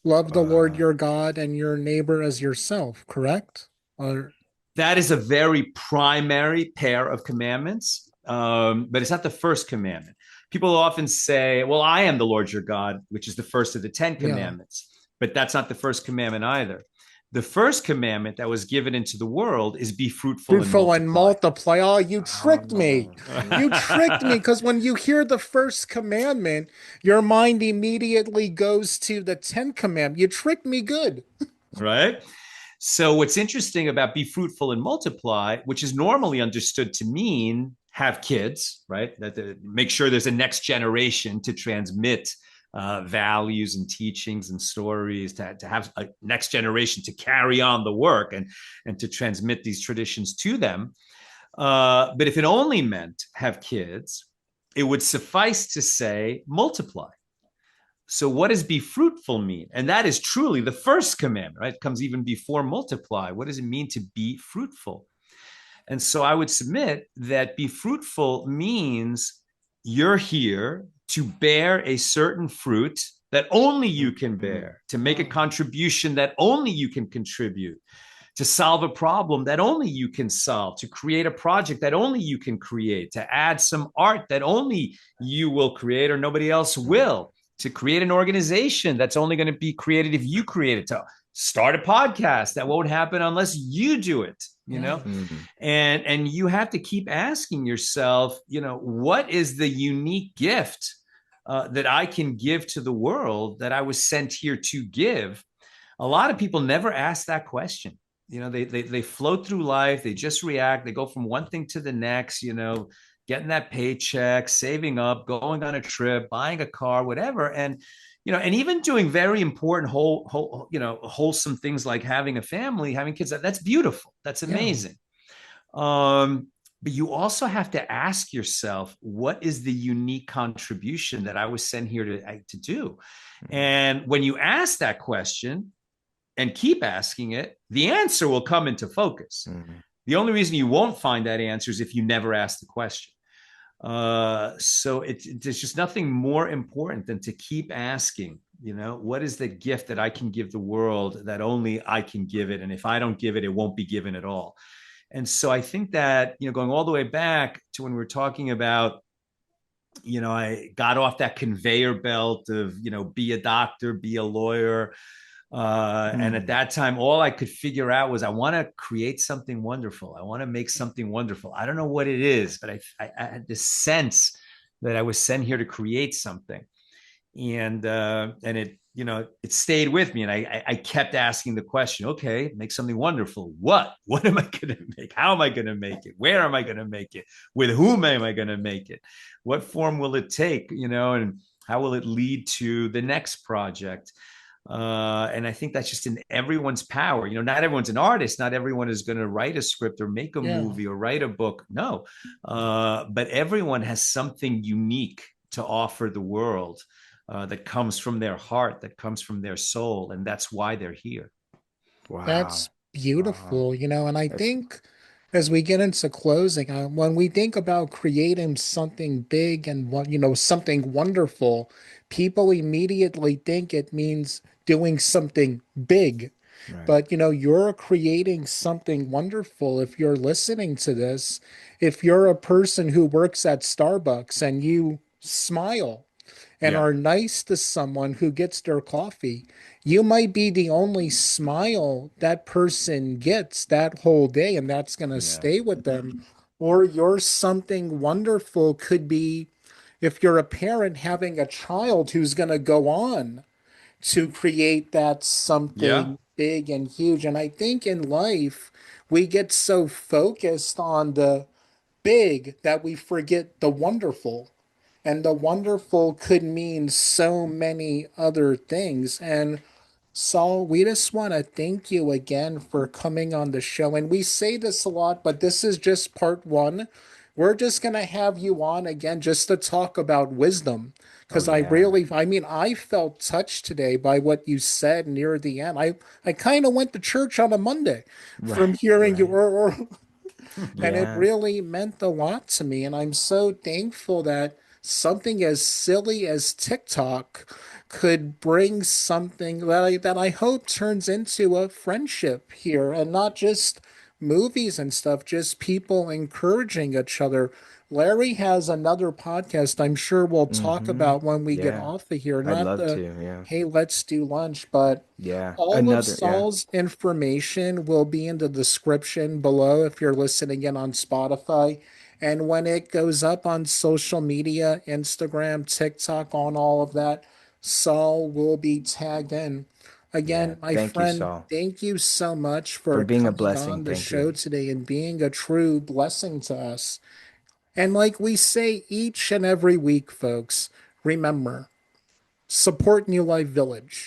Love the Lord Uh, your God and your neighbor as yourself, correct? Or That is a very primary pair of commandments, but it's not the first commandment. People often say, well, I am the Lord your God, which is the first of the 10 yeah, commandments, but that's not the first commandment either. The first commandment that was given into the world is be fruitful and fruitful and multiply. multiply. Oh, you tricked me. oh, You tricked me yeah. because when you hear the first commandment, your mind immediately goes to the 10th commandment. You tricked me good. Right? So, what's interesting about be fruitful and multiply, which is normally understood to mean have kids, right? Make sure there's a next generation to transmit values and teachings and stories, to have a next generation to carry on the work, and to transmit these traditions to them. But if it only meant have kids, it would suffice to say multiply. So, what does be fruitful mean? And that is truly the first commandment, right? It comes even before multiply. What does it mean to be fruitful? And so I would submit that be fruitful means you're here to bear a certain fruit that only you can Mm. bear, to make a contribution that only you can contribute, to solve a problem that only you can solve, to create a project that only you can create, to add some art that only you will create or nobody else Mm. will, to create an organization that's only going to be created if you create it, to start a podcast that won't happen unless you do it, Yeah. Mm. and you have to keep asking yourself, what is the unique gift that I can give to the world that I was sent here to give? A lot of people never ask that question. They float through life, they just react, they go from one thing to the next, getting that paycheck, saving up, going on a trip, buying a car, whatever. And even doing very important wholesome things like having a family, having kids. That's beautiful, that's Yeah. amazing. Um, but you also have to ask yourself, what is the unique contribution that I was sent here to do? And when you ask that question and keep asking it, the answer will come into focus. Mm-hmm. The only reason you won't find that answer is if you never ask the question. So there's just nothing more important than to keep asking, what is the gift that I can give the world that only I can give it? And if I don't give it, it won't be given at all. And so I think that, going all the way back to when we were talking about, I got off that conveyor belt of, be a doctor, be a lawyer. And at Mm. that time, all I could figure out was I want to create something wonderful. I want to make something wonderful. I don't know what it is, but I had this sense that I was sent here to create something. And it stayed with me, and I kept asking the question, okay, make something wonderful. What am I going to make? How am I going to make it? Where am I going to make it? With whom am I going to make it? What form will it take? And how will it lead to the next project? And I think that's just in everyone's power. Not everyone's an artist. Not everyone is going to write a script or make a Yeah. movie or write a book. No, but everyone has something unique to offer the world, that comes from their heart, that comes from their soul, and that's why they're here. Wow. That's Wow. beautiful, and I That's think as we get into closing, when we think about creating something big and something wonderful, people immediately think it means doing something big. right. But you're creating something wonderful if you're listening to this. If you're a person who works at Starbucks and you smile and Yeah, are nice to someone who gets their coffee, you might be the only smile that person gets that whole day, and that's going to yeah, stay with them. Or your something wonderful could be if you're a parent having a child who's going to go on to create that yeah, something big and huge. And I think in life, we get so focused on the big that we forget the wonderful. And the wonderful could mean so many other things. And Saul, we just want to thank you again for coming on the show. And we say this a lot, but this is just part one. We're just going to have you on again just to talk about wisdom. Oh Because yeah. I mean, I felt touched today by what you said near the end. I kind of went to church on a Monday from Right. hearing you, Right. or and it Yeah. really meant a lot to me. And I'm so thankful that something as silly as TikTok could bring something that I hope turns into a friendship here and not just movies and stuff, just people encouraging each other. Larry has another podcast I'm sure we'll talk Mm-hmm. about when we get Yeah. off of here. I'd Not love the, to. Yeah. hey, let's do lunch, but Yeah. all of Another. Yeah. Saul's information will be in the description below if you're listening in on Spotify. And when it goes up on social media, Instagram, TikTok, on all of that, Saul will be tagged in. Yeah. Again, my Thank you, friend, Saul, thank you so much for for being a coming blessing. on the Thank you. show today and being a true blessing to us. And like we say each and every week, folks, remember, support New Life Village.